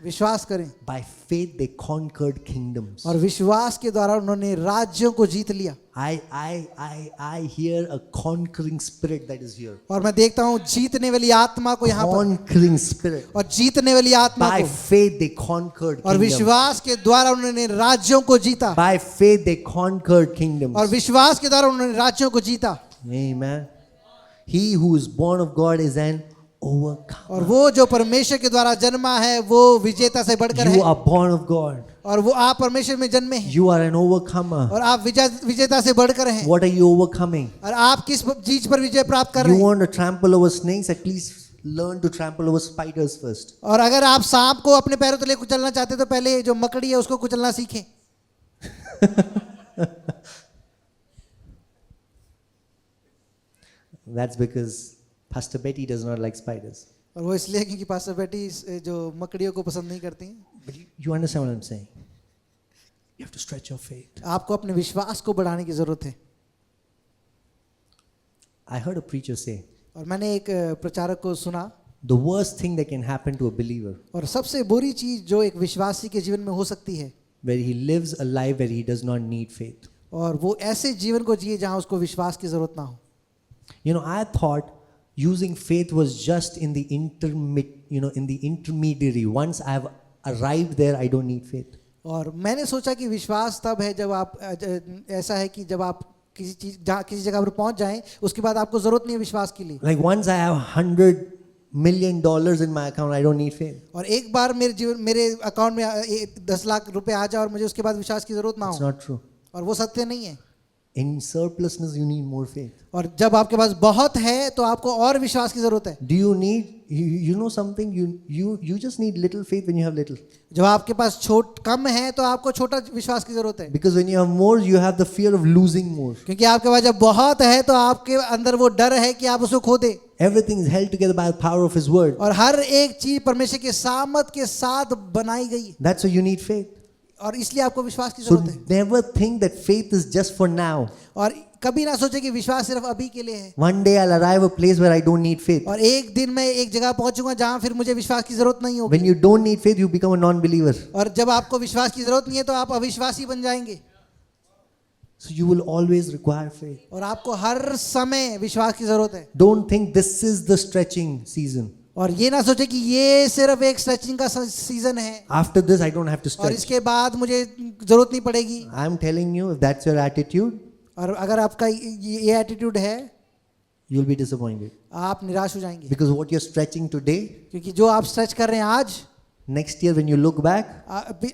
B: विश्वास करें,
A: By faith they conquered kingdoms.
B: और विश्वास के द्वारा उन्होंने राज्यों को जीत लिया।
A: I hear a conquering spirit that is here.
B: और मैं देखता हूँ जीतने वाली आत्मा को यहाँ पर,
A: Conquering spirit.
B: और जीतने वाली आत्मा
A: By
B: को,
A: faith they conquered
B: और
A: kingdoms.
B: विश्वास के द्वारा उन्होंने राज्यों को जीता,
A: By faith they conquered kingdoms.
B: और विश्वास के द्वारा उन्होंने राज्यों को जीता।
A: Amen. He who is born of God is an overcomer.
B: और वो जो परमेश्वर के द्वारा जन्मा है वो विजेता से बढ़कर
A: You
B: है,
A: are born of God.
B: और वो आप परमेश्वर में जन्मे हैं,
A: You are an overcomer.
B: और आप विजेता से बढ़कर हैं।
A: What are you overcoming?
B: और आप किस चीज पर विजय प्राप्त कर
A: You
B: रहे हैं?
A: want to trample over snakes? At least learn to trample over spiders first.
B: और अगर आप सांप को अपने पैरों तले कुचलना चाहते हैं तो पहले जो मकड़ी है उसको कुचलना सीखें।
A: That's because Pastor Betty does not like spiders.
B: और वो इसलिए क्योंकि पास्टर बेटी जो मकड़ियों को पसंद नहीं करती हैं।
A: But you understand what I'm saying? You have to stretch your faith.
B: आपको अपने विश्वास को बढ़ाने की जरूरत है।
A: I heard a preacher say,
B: और मैंने एक प्रचारक को सुना,
A: the worst thing that can happen to a believer,
B: और सबसे बुरी चीज जो एक विश्वासी के जीवन में हो सकती है,
A: where he lives a life where he does not need faith.
B: और वो ऐसे जीवन को जिए जहां उसको विश्वास की जरूरत ना हो।
A: You know, I thought using faith was just in the intermediary. Once I've arrived there, I don't need faith.
B: और मैंने सोचा कि विश्वास तब है जब आप ऐसा है कि जब आप किसी जगह पर पहुंच जाएं, उसके बाद आपको जरूरत नहीं है विश्वास के लिए।
A: Like once I have $100 million in my account, I don't need faith.
B: और एक बार मेरे अकाउंट में 10 लाख रुपए आ जाए और मुझे उसके बाद विश्वास की जरूरत ना
A: It's
B: हो,
A: not true.
B: और वो सत्य नहीं है।
A: In surplusness, you need more faith.
B: और जब आपके पास बहुत है तो आपको और विश्वास की जरूरत है।
A: Do you need? You know something? You just need little faith when you have little.
B: जब आपके पास कम है तो आपको छोटा विश्वास की जरूरत है।
A: Because when you have more, you have the fear of losing more.
B: क्योंकि आपके पास जब बहुत है तो आपके अंदर वो डर है कि आप उसको खो दे।
A: Everything is held together by the power of His word.
B: और हर एक चीज परमेश्वर के सामर्थ के साथ बनाई गई,
A: That's why you need faith.
B: और इसलिए आपको विश्वास की
A: So
B: जरूरत है।
A: never think that faith is just for now.
B: और कभी ना सोचे कि विश्वास सिर्फ अभी के लिए है।
A: One day I'll arrive a place where I don't need faith.
B: और एक दिन मैं एक जगह पहुंचूंगा जहां फिर मुझे विश्वास की जरूरत नहीं होगी।
A: When you don't need faith, you become a non-believer.
B: और जब आपको विश्वास की जरूरत नहीं है तो आप अविश्वासी बन जाएंगे।
A: So you will always require faith.
B: और आपको हर समय विश्वास की जरूरत है।
A: Don't think this is the stretching season.
B: और ये ना सोचे कि ये सिर्फ एक स्ट्रेचिंग का सीजन है
A: After this, I don't have to
B: और
A: stretch.
B: इसके बाद मुझे जरूरत नहीं पड़ेगी।
A: I'm telling you, if that's your attitude,
B: और अगर आपका ये एटीट्यूड है,
A: you'll be disappointed.
B: आप निराश हो जाएंगे।
A: Because what you're stretching today,
B: क्योंकि जो आप स्ट्रेच कर रहे हैं आज,
A: next year when you look back,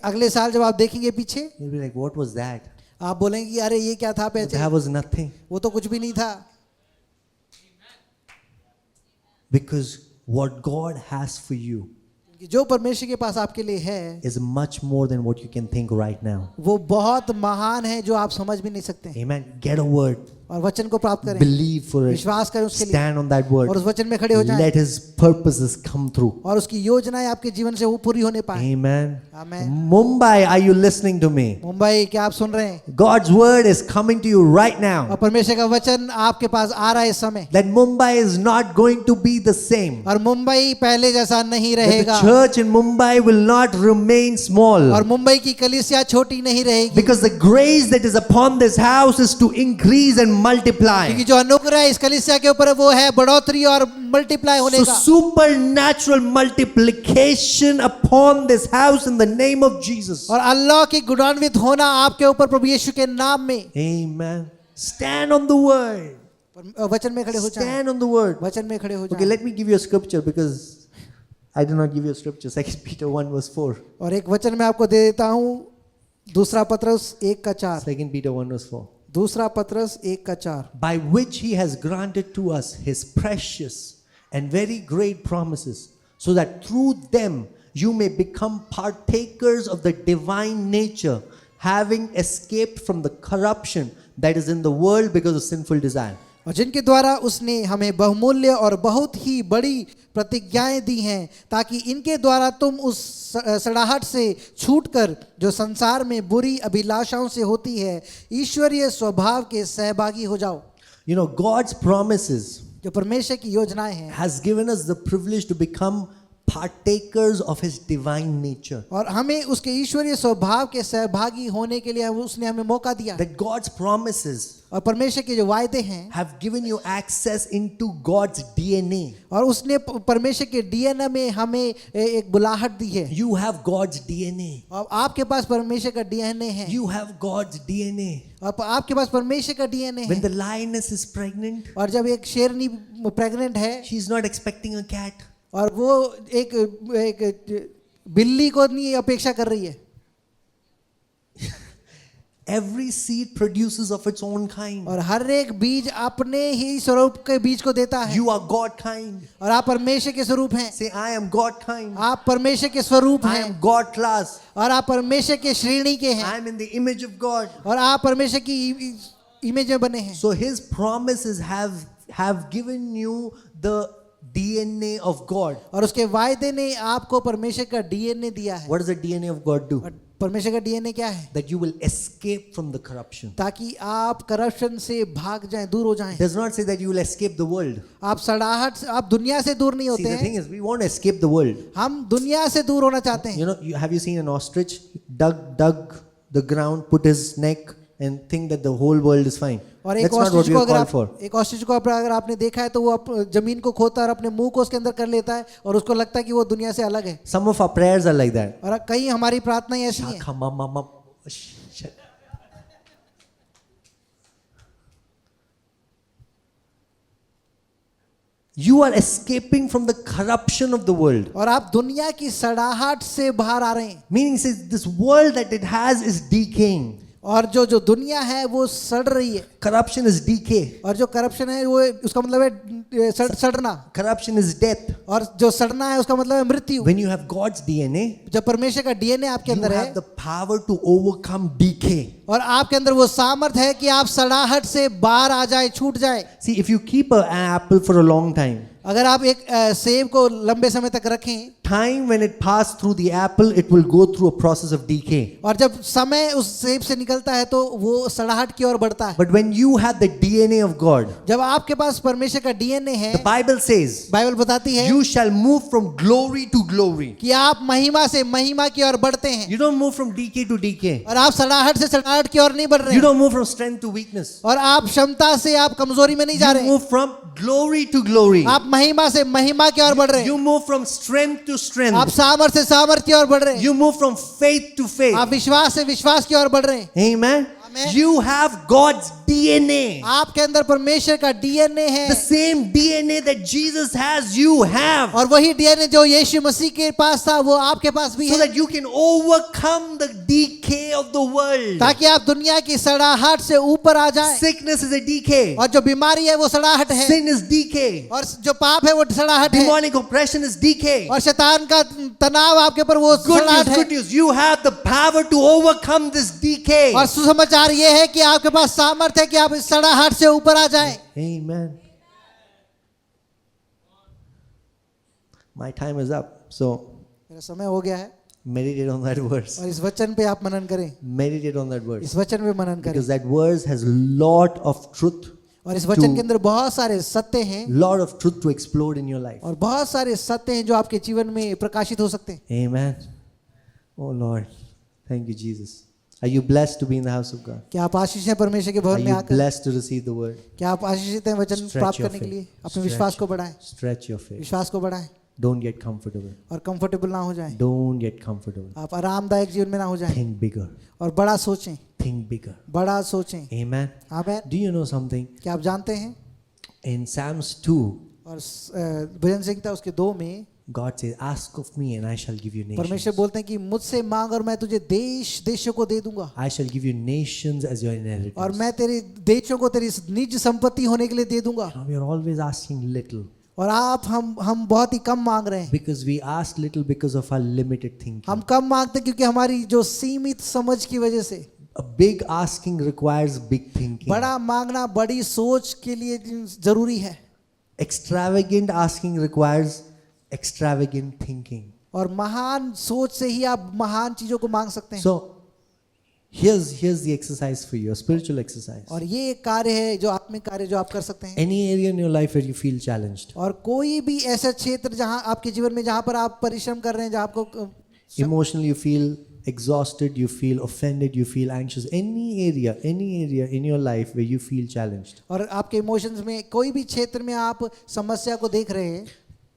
B: अगले साल जब आप देखेंगे पीछे,
A: you'll be like, what was that?
B: आप बोलेंगे कि अरे ये क्या था पहले,
A: That was nothing.
B: वो तो कुछ भी नहीं था।
A: Because what God has for you
B: कि जो परमेश्वर के पास आपके लिए है
A: is much more than what you can think right now.
B: वो बहुत महान है जो आप समझ भी नहीं सकते।
A: Amen. Get a word.
B: और वचन को प्राप्त करें,
A: Believe for it.
B: विश्वास करें उसके लिए,
A: Stand on that word.
B: और उस वचन में खड़े हो जाएं,
A: Let His purposes come through.
B: और उसकी योजनाएं आपके जीवन से वो पूरी होने पाए।
A: Amen.
B: Amen.
A: Mumbai, are you listening to me?
B: Mumbai, क्या आप सुन रहे हैं?
A: God's word is coming to you right
B: और
A: now.
B: परमेश्वर का वचन आपके पास आ रहा है इस समय।
A: That Mumbai is not going to be the same.
B: और मुंबई पहले जैसा नहीं
A: That
B: रहेगा,
A: the church in Mumbai will not remain small.
B: और मुंबई की कलीसिया छोटी नहीं रहेगी।
A: Because the grace that is upon this house is to increase and multiply.
B: क्योंकि जो अनुग्रह इस कलीसिया के ऊपर है वो है बढ़ोतरी और मल्टीप्लाई होने
A: So
B: का।
A: supernatural multiplication upon this house in the name of Jesus.
B: और अल्लाह की गुणान्वित होना आपके ऊपर प्रभु यीशु के नाम में।
A: Amen. Stand on the word.
B: वचन में खड़े हो जाएं,
A: Stand on the word.
B: वचन में खड़े हो
A: Okay,
B: जाएं।
A: let me give you a scripture because I did not give you a scripture. 2 Peter 1 verse 4.
B: और एक वचन मैं आपको दे देता हूँ, दूसरा पत्रस 1:4।
A: 2 Peter 1 verse 4.
B: दूसरा पत्रस 1:4।
A: By which He has granted to us His precious and very great promises, so that through them you may become partakers of the divine nature, having escaped from the corruption that is in the world because of sinful desire.
B: और जिनके द्वारा उसने हमें बहुमूल्य और बहुत ही बड़ी प्रतिज्ञाएं दी हैं, ताकि इनके द्वारा तुम उस सड़ाहट से छूटकर जो संसार में बुरी अभिलाषाओं से होती है, ईश्वरीय स्वभाव के सहभागी हो जाओ।
A: You know, God's promises
B: जो परमेश्वर की योजनाएं हैं,
A: has given us the privilege to become partakers of His divine nature.
B: और हमें उसके ईश्वरीय स्वभाव के सहभागी होने के लिए उसने हमें मौका दिया।
A: That God's promises
B: और परमेश्वर के जो वायदे हैं,
A: have given you access into God's DNA.
B: और उसने परमेश्वर के डीएनए में हमें एक बुलाहट दी है।
A: You have God's DNA.
B: और आपके पास परमेश्वर का डीएनए है,
A: You have God's DNA.
B: और आपके पास परमेश्वर का डीएनए
A: When
B: है।
A: the lioness is pregnant,
B: और जब एक शेरनी प्रेग्नेंट है,
A: she's not expecting a cat.
B: और वो एक बिल्ली को नहीं अपेक्षा कर रही है।
A: Every seed produces of its own kind.
B: और हर एक बीज अपने ही स्वरूप के बीज को देता है।
A: You are God kind.
B: और आप परमेश्वर के स्वरूप हैं।
A: Say, I am God kind.
B: आप परमेश्वर के स्वरूप
A: I
B: हैं,
A: am God class.
B: और आप परमेश्वर के श्रेणी के हैं,
A: I am in the image of God.
B: और आप परमेश्वर की इमेज में बने हैं।
A: So His promises have have given you the DNA of God.
B: और उसके वायदे ने आपको परमेश्वर का डीएनए दिया है।
A: What does the DNA of God do?
B: और परमेश्वर का डीएनए क्या है?
A: That you will escape from the corruption.
B: ताकि आप करप्शन से भाग जाएं, दूर हो जाएं।
A: It does not say that you will escape the world.
B: आप सड़ाहट से, आप दुनिया से दूर नहीं
A: See,
B: होते
A: the thing
B: हैं।
A: is, we want to escape the world.
B: हम दुनिया से दूर होना चाहते हैं।
A: You know, have you seen an ostrich dug the ground, put his neck, and think that the whole world is fine?
B: और एक
A: That's not what
B: ostrich
A: we
B: को
A: are
B: अगर
A: called for.
B: आप एक ऑस्ट्रिच को अगर आपने देखा है तो वो जमीन को खोता है और अपने मुंह को उसके अंदर कर लेता है और उसको लगता है कि वो दुनिया से अलग है।
A: Some of our prayers are like that.
B: और कई हमारी प्रार्थनाएं ऐसी हैं।
A: Shut. You are escaping from the corruption of the world.
B: और आप दुनिया की सड़ाहट से बाहर आ रहे हैं।
A: Meaning, says this world that it has is decaying.
B: और जो दुनिया है वो सड़ रही है।
A: Corruption is decay.
B: और जो करप्शन है वो उसका मतलब है सड़ना।
A: Corruption is death.
B: और जो सड़ना है उसका मतलब है मृत्यु।
A: When you have God's DNA,
B: जब परमेश्वर का डीएनए आपके
A: you
B: अंदर है
A: have the power to overcome decay.
B: और आपके अंदर वो सामर्थ है कि आप सड़ाहट से बाहर आ जाए, छूट जाए।
A: See, if you keep an apple for a long time,
B: अगर आप एक सेब को लंबे समय तक रखें,
A: time when it passed through the apple, it will go through a process of decay.
B: और जब समय उस सेब से निकलता है तो वो सड़ाहट की ओर बढ़ता है।
A: But when you have the DNA of God,
B: जब आपके पास परमेश्वर का डीएनए है,
A: the Bible says,
B: बाइबल बताती है
A: you shall move from glory to glory.
B: कि आप महिमा से महिमा की ओर बढ़ते हैं।
A: You don't move from decay to decay.
B: और आप सड़ाहट से सड़ाहट की ओर नहीं बढ़ रहे
A: You
B: हैं।
A: don't move from strength to weakness.
B: और आप क्षमता से आप कमजोरी में नहीं जा
A: You
B: रहे हैं।
A: move from glory to glory.
B: आप महिमा से महिमा की ओर बढ़ रहे हैं।
A: You move from strength to
B: आप
A: strength.
B: सामर्थ्य से सामर्थ्य की ओर बढ़ रहे हैं।
A: You move from faith to faith.
B: आप विश्वास से विश्वास की ओर बढ़ रहे हैं।
A: Amen.
B: Amen.
A: You have God's DNA.
B: आपके अंदर परमेश्वर का डीएनए है।
A: The same DNA that Jesus has, you have.
B: और वही डीएनए जो यीशु मसीह के पास था वो आपके पास भी
A: So
B: है,
A: that you can overcome the decay of the world.
B: ताकि आप दुनिया की सड़ाहट से ऊपर आ जाएं।
A: Sickness is a decay.
B: और जो बीमारी है वो सड़ाहट है,
A: Sin is decay.
B: और जो पाप है वो सड़ाहट है,
A: Demonic oppression is decay.
B: और शैतान का तनाव आपके ऊपर वो
A: Good
B: सड़ाहट
A: news,
B: है।
A: good news. You have the power to overcome this decay.
B: और सुसमाचार ये है कि आपके पास सामर्थ्य है कि आप इस सड़ाहट से ऊपर आ जाएं।
A: Amen. My time is up. So
B: मेरा समय हो गया है
A: meditate on that verse.
B: और इस वचन पे आप मनन करें,
A: Meditate on that verse.
B: इस वचन पे मनन करें।
A: Because that verse has lot of truth.
B: और इस वचन के अंदर बहुत सारे सत्य हैं
A: Lot of truth to explode in your life.
B: और बहुत सारे सत्य हैं जो आपके जीवन में प्रकाशित हो सकते हैं।
A: Amen. Oh Lord. Thank you, Jesus. Are you blessed to be in the house of God?
B: क्या आप आशीष हैं परमेश्वर के
A: Are
B: भवन में
A: you
B: आकर?
A: blessed to receive the word?
B: क्या आप आशीषित हैं वचन
A: Stretch
B: प्राप्त
A: your
B: करने के लिए?
A: faith.
B: अपने विश्वास को बढ़ाएं,
A: Stretch your faith.
B: विश्वास को बढ़ाएं
A: Don't get comfortable.
B: और कंफर्टेबल ना हो जाएं।
A: Don't get comfortable.
B: आप आरामदायक जीवन में ना हो जाएं
A: Think bigger.
B: और बड़ा सोचें,
A: Think bigger.
B: बड़ा सोचें।
A: Amen.
B: Amen.
A: Do you know something?
B: क्या आप जानते हैं?
A: In Psalms 2,
B: और भजन संहिता उसके 2 में
A: God says, ask of me and I shall give you
B: परमेश्वर
A: nations.
B: बोलते हैं कि मुझसे मांग और मैं तुझे देश देशों को दे दूंगा
A: I shall give you nations as your
B: और
A: inheritance.
B: मैं तेरे देशों को तेरी निज संपत्ति होने के लिए दे दूंगा।
A: Now we are always asking little
B: और आप हम बहुत ही कम मांग रहे हैं।
A: because we ask little because of our limited thinking.
B: हम कम मांगते हैं क्योंकि हमारी जो सीमित समझ की वजह से।
A: A big asking requires big thinking.
B: बड़ा मांगना बड़ी सोच के लिए जरूरी है
A: Extravagant asking requires extravagant thinking.
B: और महान सोच से ही आप महान चीजों को मांग सकते हैं।
A: So here's the exercise for you, a spiritual exercise.
B: और ये एक कार्य है जो आत्मिक कार्य जो आप कर सकते हैं।
A: Any area in your life where you feel challenged,
B: और कोई भी ऐसा क्षेत्र जहां आपके जीवन में जहां पर आप परिश्रम कर रहे हैं, जहां आपको
A: emotionally you feel exhausted, you feel offended, you feel anxious, any area in your life where you feel challenged,
B: और आपके इमोशंस में कोई भी क्षेत्र में आप समस्या को देख रहे हैं,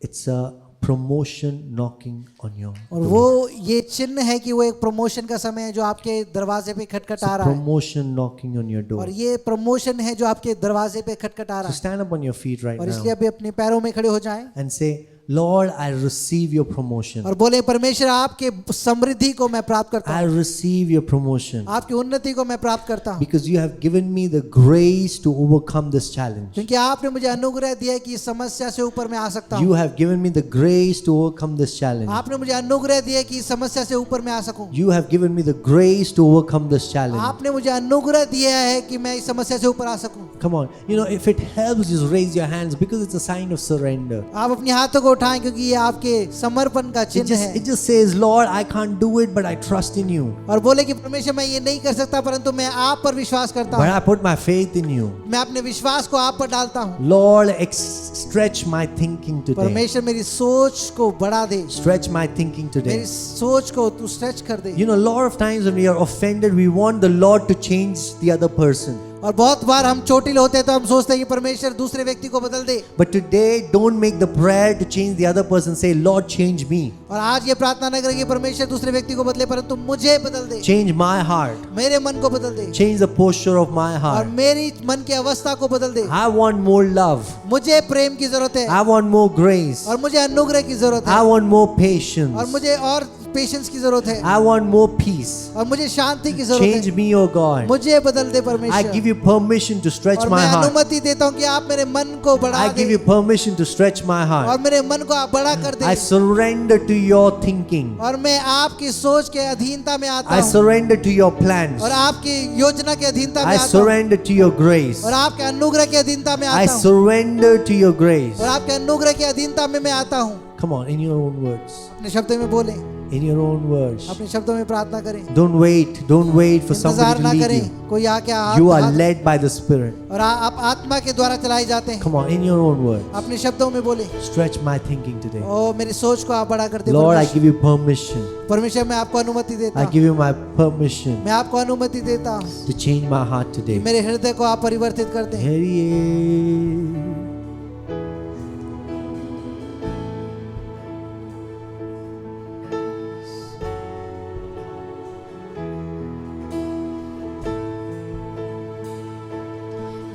A: it's a promotion knocking on your
B: और
A: door.
B: वो ये चिन्ह है कि वो एक प्रमोशन का समय है जो आपके दरवाजे पे खटखटा रहा है।
A: Promotion knocking on your door.
B: और ये प्रमोशन है जो आपके दरवाजे पे खटखटा रहा
A: So
B: है।
A: stand up on your feet right
B: और इसलिए
A: now
B: अभी अपने पैरों में खड़े हो जाएं
A: and say, Lord, I receive your promotion.
B: और बोले परमेश्वर आपके समृद्धि को मैं प्राप्त करता
A: I
B: हूँ,
A: receive your promotion
B: आपकी उन्नति को मैं प्राप्त करता हूँ,
A: because you have given me the grace to overcome this challenge.
B: क्योंकि आपने मुझे अनुग्रह दिया है कि इस समस्या से ऊपर मैं आ सकता
A: You
B: हूँ।
A: have given me the grace to overcome this challenge.
B: आपने मुझे अनुग्रह दिया है कि इस समस्या से ऊपर मैं आ सकूं।
A: You have given me the grace to overcome this challenge.
B: आपने मुझे अनुग्रह दिया है कि मैं इस समस्या से ऊपर आ सकूं।
A: Come on, you know, if it helps, just raise your hands because it's a sign of surrender.
B: आप अपने हाथों को उठाएं क्योंकि ये आपके समर्पण का
A: It
B: चिन्ह
A: just,
B: है।
A: it just says, Lord, I can't do it, but I trust in you.
B: और बोले कि परमेश्वर मैं ये नहीं कर सकता परंतु मैं आप पर विश्वास करता
A: But
B: हूँ।
A: I put my faith in you.
B: मैं अपने विश्वास को आप पर डालता हूँ।
A: Lord, stretch my thinking today.
B: परमेश्वर मेरी सोच को बढ़ा दे,
A: Stretch my thinking
B: मेरी
A: today.
B: सोच को तू स्ट्रेच कर दे।
A: You know, a lot of times when we are offended, we want the Lord to change the other person.
B: और बहुत बार हम चोटिल होते हैं तो हम सोचते हैं कि परमेश्वर दूसरे व्यक्ति को बदल दे।
A: But today, don't make the prayer to change the other person. Say, Lord, change me.
B: और आज ये प्रार्थना न करें कि परमेश्वर दूसरे व्यक्ति को बदले परंतु मुझे बदल दे,
A: Change my heart.
B: मेरे मन को बदल दे
A: Change the posture of my
B: और
A: heart.
B: मेरी मन की अवस्था को बदल दे।
A: I want more love.
B: मुझे प्रेम की जरूरत है
A: I want more grace.
B: और मुझे अनुग्रह की जरूरत
A: I
B: है
A: want more
B: और
A: patience.
B: मुझे और पेशेंस की जरूरत है
A: I want more peace.
B: और मुझे शांति की जरूरत
A: Change
B: है।
A: me, oh God.
B: मुझे बदल दे
A: I
B: परमेश्वर
A: give you permission to stretch
B: और
A: my
B: मैं
A: heart.
B: अनुमति देता हूँ कि आप मेरे मन को बढ़ा
A: I give
B: they
A: you permission to stretch my
B: और
A: heart.
B: मेरे मन को आप बड़ा कर
A: I
B: they
A: surrender to your thinking.
B: और मैं आपकी सोच के अधीनता में आता
A: I
B: हूँ
A: surrender to your plans.
B: और आपकी योजना के अधीनता में
A: I
B: आता हूँ
A: surrender to your grace.
B: और आपके अनुग्रह के अधीनता में
A: I
B: आता हूँ
A: surrender to your grace.
B: और आपके अनुग्रह के अधीनता में मैं आता हूँ।
A: Come on, in your own words.
B: अपने शब्दों में बोले,
A: In your own words.
B: अपने शब्दों में प्रार्थना करें,
A: Don't wait for somebody
B: इंतजार
A: to
B: ना
A: lead
B: करें
A: you.
B: कोई आके
A: You are
B: हाथ
A: led by the Spirit.
B: और आप आत्मा के द्वारा चलाए जाते हैं।
A: Come on, in your own words.
B: अपने शब्दों में बोले,
A: Stretch my thinking today.
B: ओ मेरी सोच को आप बड़ा कर दे
A: Lord, I
B: परमेश्वर।
A: give you permission.
B: परमेश्वर मैं आपको अनुमति देता
A: I
B: हूँ,
A: give you my permission
B: मैं आपको अनुमति देता हूँ
A: to change my heart
B: कि
A: today.
B: मेरे हृदय को आप परिवर्तित कर दें।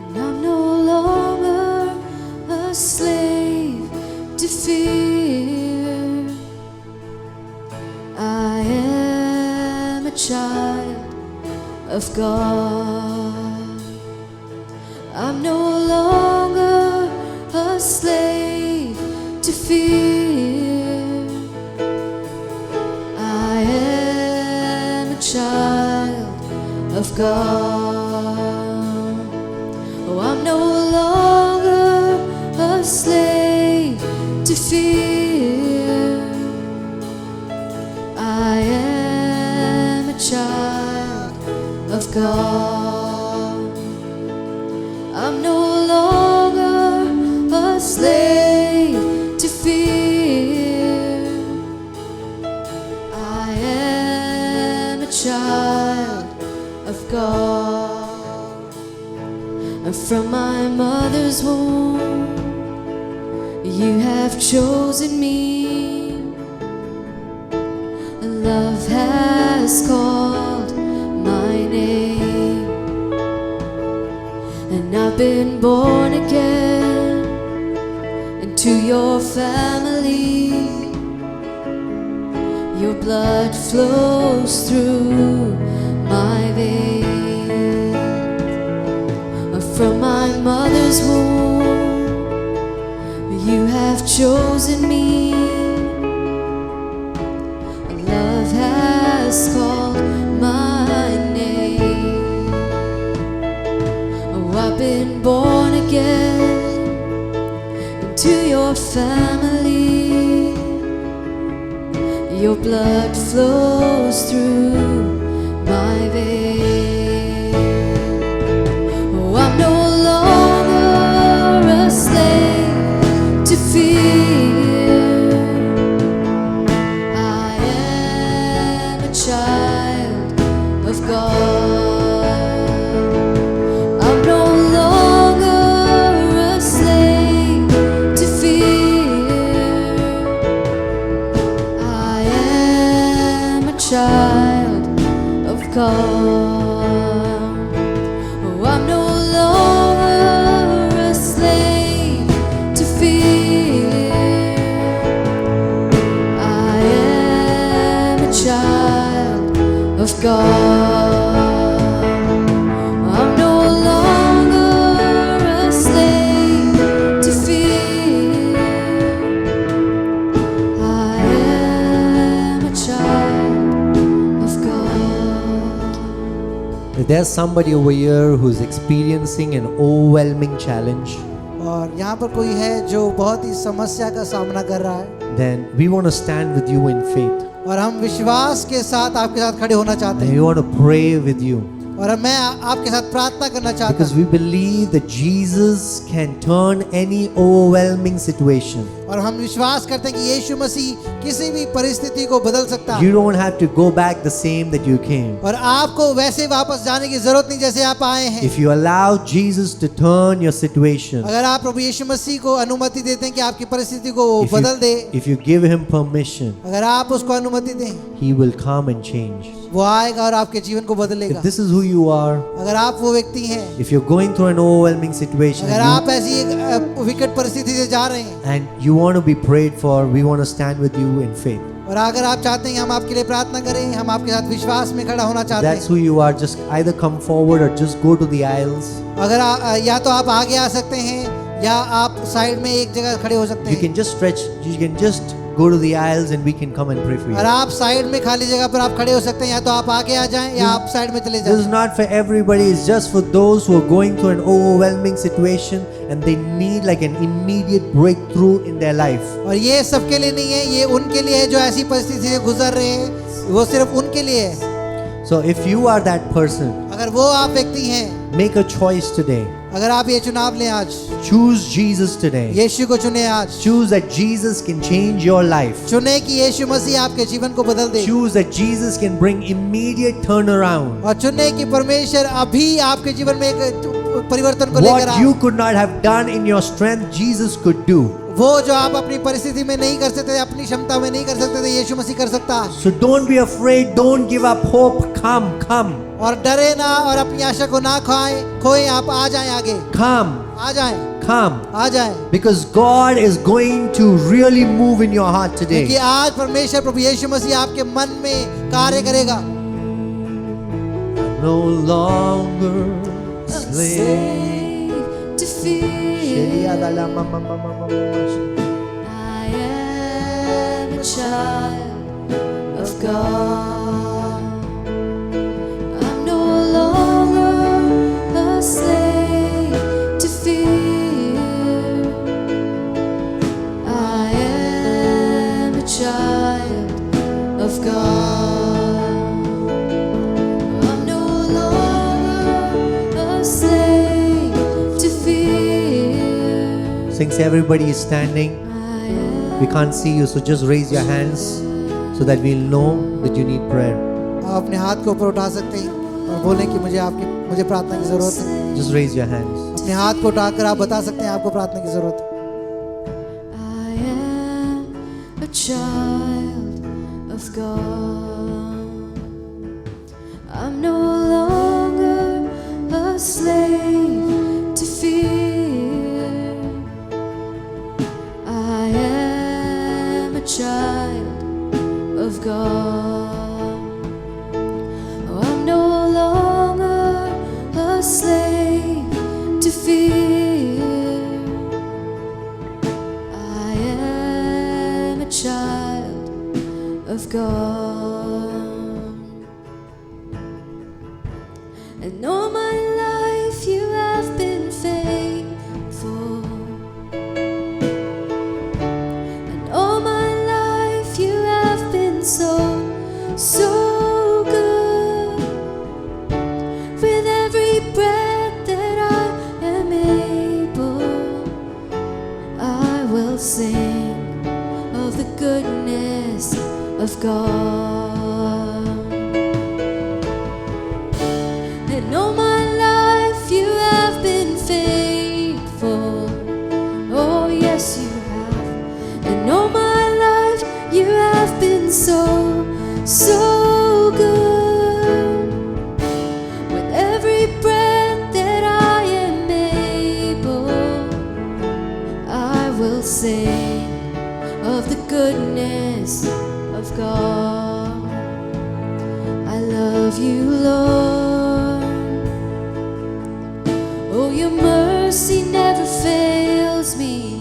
C: And I'm no longer a slave to fear. I am a child of God. I'm no longer a slave to fear. I am a child of God. Oh, I'm no longer a slave to fear. I am a child of God. I'm no longer a slave to fear. I am a child of God. And from my mother's womb, you have chosen me. Love has called my name, and I've been born again into your family. Your blood flows through my veins. From my mother's womb, you have chosen me. Love has called my name. Oh, I've been born again into your family. Your blood flows through my veins. Oh, I'm no longer a slave to fear. I am a child of God. I'm no longer a slave to fear. I am a child of God. of God. I'm no longer a slave to fear. I am a child of God.
A: If there's somebody over here who's experiencing an overwhelming challenge,
B: और यहाँ पर कोई है जो बहुत ही समस्या का सामना कर रहा है,
A: then we want to stand with you in faith.
B: और हम विश्वास के साथ आपके साथ खड़े होना चाहते
A: And
B: हैं,
A: we want to pray with you
B: और मैं आपके साथ प्रार्थना करना चाहता
A: because
B: हूँ,
A: we believe that Jesus can turn any overwhelming situation.
B: और हम विश्वास करते हैं कि यीशु मसीह किसी भी परिस्थिति को बदल सकता है,
A: You don't have to go back the same that you came.
B: और आपको वैसे वापस जाने की जरूरत नहीं जैसे आप आए हैं।
A: If you allow Jesus to turn your situation,
B: अगर आप प्रभु यीशु मसीह को अनुमति देते हैं कि आपकी परिस्थिति को वो
A: if you,
B: बदल दे,
A: if you give him permission,
B: अगर आप उसको अनुमति दें,
A: he will come and change.
B: वो आएगा और आपके जीवन को बदलेगा।
A: If this is who you are,
B: अगर आप वो व्यक्ति हैं,
A: if you're going through an overwhelming situation
B: अगर आप ऐसी एक विकट परिस्थिति से जा रहे हैं,
A: and you want to be prayed for, we want to stand with you in faith.
B: और अगर आप चाहते हैं कि हम आपके लिए प्रार्थना करें, हम आपके साथ विश्वास में खड़ा होना चाहते
A: That's
B: हैं,
A: who you are. Just either come forward or just go to the aisles.
B: अगर या तो आप आगे आ सकते हैं या आप साइड में एक जगह खड़े हो सकते
A: You
B: हैं,
A: can just stretch, you can just go to the aisles and we can come and pray for
B: और
A: you.
B: आप साइड में खाली जगह पर आप खड़े हो सकते हैं, या तो आप आगे आ जाएं या आप साइड में चले
A: This is
B: जाएं।
A: not for everybody, it's just for those who are going through an overwhelming situation and they need like an immediate breakthrough in their life.
B: और ये सबके लिए नहीं है, ये उनके लिए है जो ऐसी परिस्थिति से गुजर रहे हैं, वो सिर्फ उनके लिए है।
A: So if you are that person,
B: अगर वो आप व्यक्ति हैं,
A: make a choice today.
B: अगर आप ये चुनाव लें आज,
A: Choose Jesus today.
B: यीशु को चुने आज,
A: Choose that Jesus can change your life.
B: चुने कि यीशु मसीह आपके जीवन को बदल दे,
A: Choose that Jesus can bring immediate turnaround.
B: और चुने कि परमेश्वर अभी आपके जीवन में एक परिवर्तन को लेकर
A: What
B: आए।
A: you could not have done in your strength, Jesus could do.
B: वो जो आप अपनी परिस्थिति में नहीं कर सकते, अपनी क्षमता में नहीं कर सकते थे, यीशु मसीह कर सकता है।
A: So don't be afraid, don't give up hope. Come.
B: और डरे ना और अपनी आशा को ना खोएं, आप आ जाएं आगे,
A: Come.
B: आ जाएं, आ जाएं,
A: Because God is going to really move in your heart
B: क्योंकि
A: today.
B: आज परमेश्वर प्रभु यीशु मसीह आपके मन में कार्य करेगा।
A: No longer
C: A
A: slave.
C: slave to fear. I am a child of God. I'm no longer a slave to fear. I am a child of God. I'm no longer a slave to fear.
A: Since everybody is standing,
C: I am
A: we can't see you, so just raise your hands so that we'll know that you need prayer.
B: आप अपने हाथ को ऊपर उठा सकते हैं और बोलें कि मुझे प्रार्थना की जरूरत है।
A: Just raise your hands.
B: अपने हाथ को उठाकर आप बता सकते हैं आपको प्रार्थना की जरूरत है।
C: I am a child of God. I'm no longer a slave to fear. I am a child of God. Oh, I'm no longer a slave to fear. I am a child of God. And all my life you have been faithful. And all my life you have been so good. With every breath that I am able, I will sing of the goodness of God. And all my life you have been faithful. Oh, yes, you have. And all my life you have been so good. With every breath that I am able, I will sing of the goodness of God. I love you, Lord. Oh, your mercy never fails me.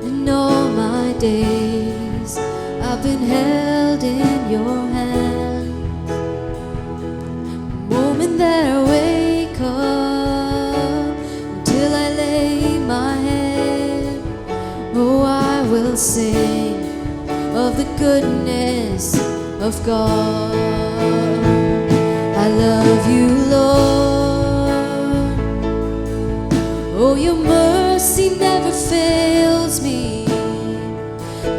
C: In all my days, I've been held in your hand. The moment that I wake up until I lay my head, oh, I will sing of the goodness of God. I love you, Lord. Oh, your mercy never fails me.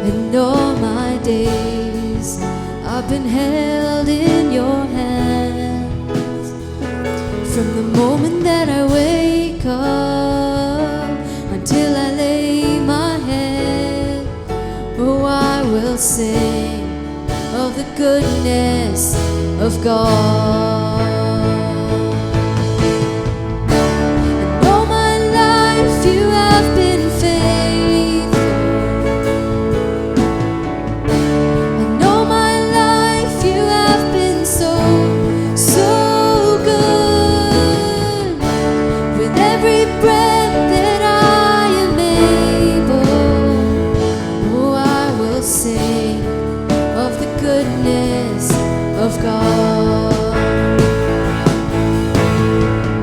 C: In all my days, I've been held in your hands. From the moment that I wake up until I lay my head, oh, I will sing of the goodness of God. And all my life you have been faithful. And all my life you have been so, so good. With every breath that I am able, oh, I will sing of the goodness of God.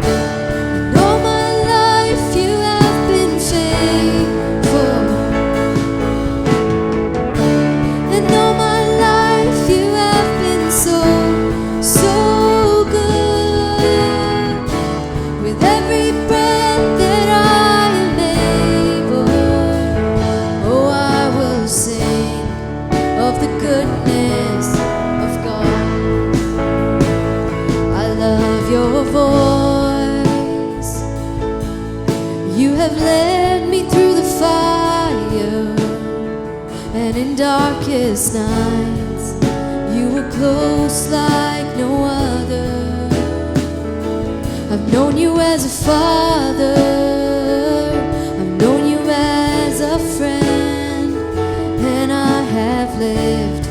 C: And all my life you have been faithful. And all my life you have been so, so good. With every breath that I am able, oh, I will sing of the goodness of God. I love your voice. You have led me through the fire, and in darkest nights you were close like no other. I've known you as a father, I've known you as a friend, and I have lived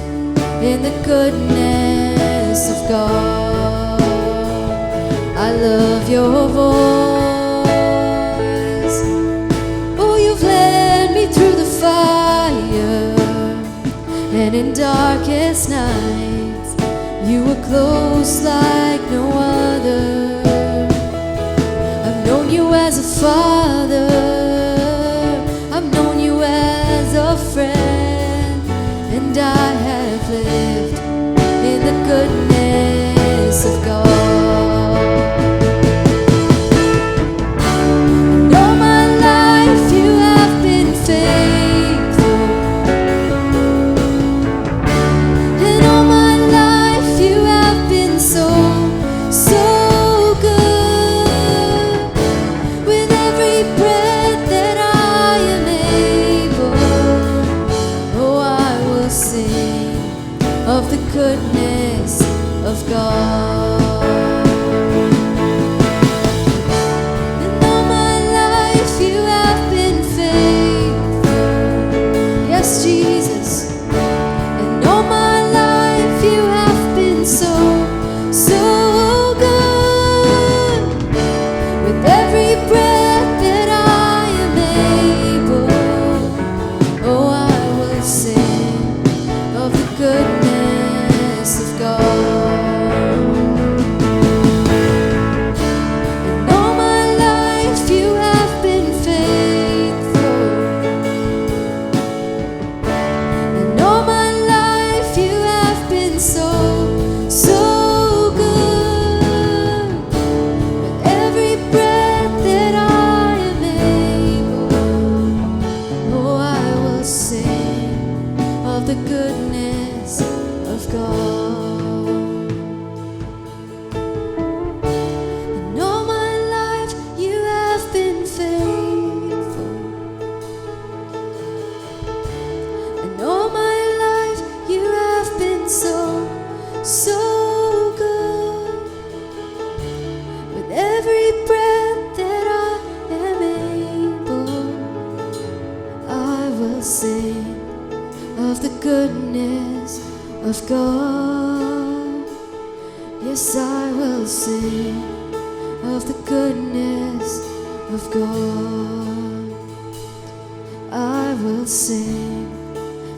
C: in the goodness of God. I love your voice. Oh, you've led me through the fire, and in darkest nights you were close like no other. I've known you as a father, I've known you as a friend, and I have lived in the goodness of God. And all my life you have been faithful. And all my life you have been so, so good. With every breath that I am able, oh, I will sing of the goodness of God. And all my life you have been faithful. Yes, Jesus. And all my life you have been so, so good. With every breath that I am able, oh, I will sing of the goodness of God. And all my life you have been faithful. And all my life you have been so, so good. With every breath that I am able, oh, I will sing of the goodness of God. And all my life you have been faithful. And all my life you have been so, so good. With every breath that I am able, I will sing of the goodness of God. Yes, I will sing of the goodness of God. I will sing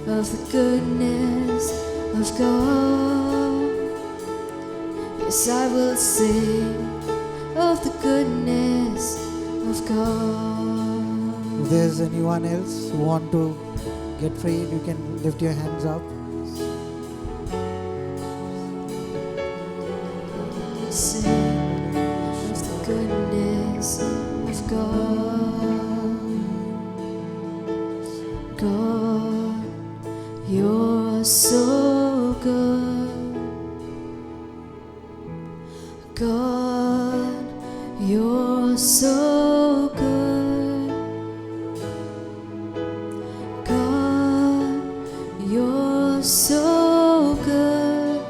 C: of the goodness of God. Yes, I will sing of the goodness of God.
B: If there's anyone else who want to get free, you can lift your hands up.
C: Sing of the goodness of God. God, you're so good. God, you're so good. God, you're so good.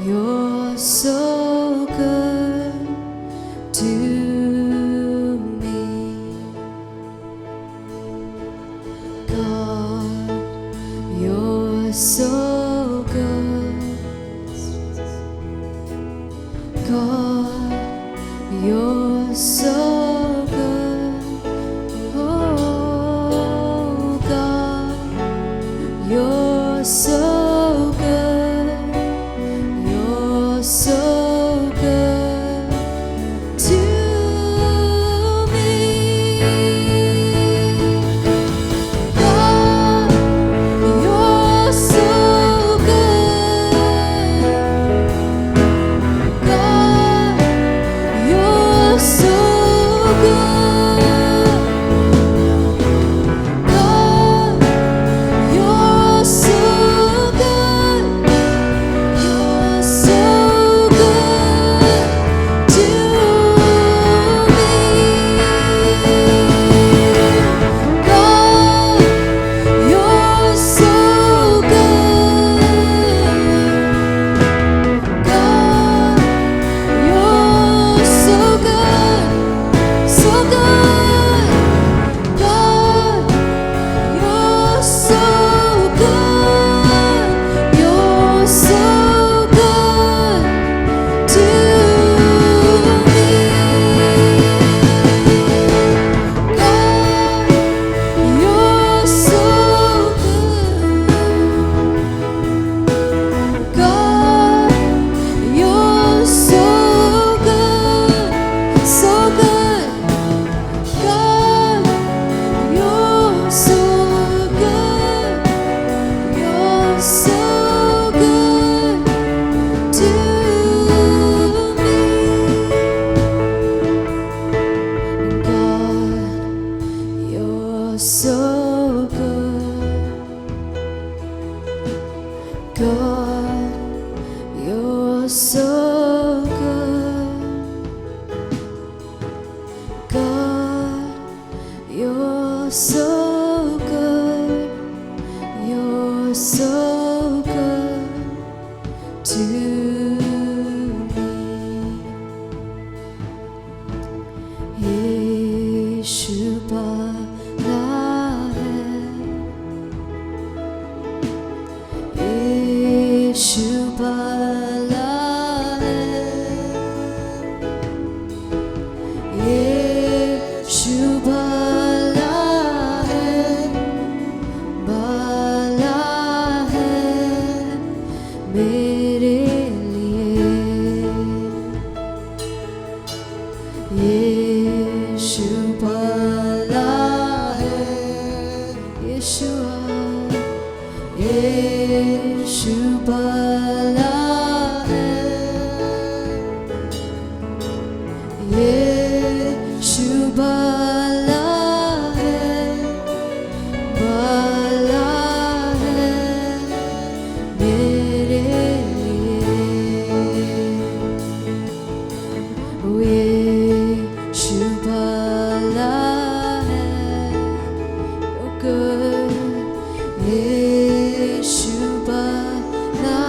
C: You're so good to me. God, you're so good. God, you're so good. Oh, God, you're so good. You're so good to me. God, you're so good. God, you're so good. God, you're so good. You're so good to me. God, you're so good. God, you're so good, so good. God, you're so good. You're so good to me. God, you're so good. God, you're so good, so good. God, you're so good. You're so good to me. God, you're so good. God, you're so good. God, you're so good. You're so good to me. यीशु बड़ा है, यीशु बड़ा है, यीशु बड़ा है मेरे लिए। यीशु भला है, यीशुआ, यीशु भला है, यीशु भला है मेरे लिए। यीशु भला है, you're good. यीशु भला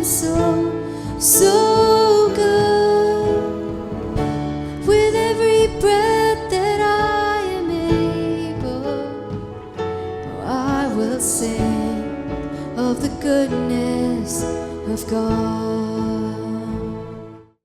C: so, so good. With every breath that I am able, I will sing of the goodness of God.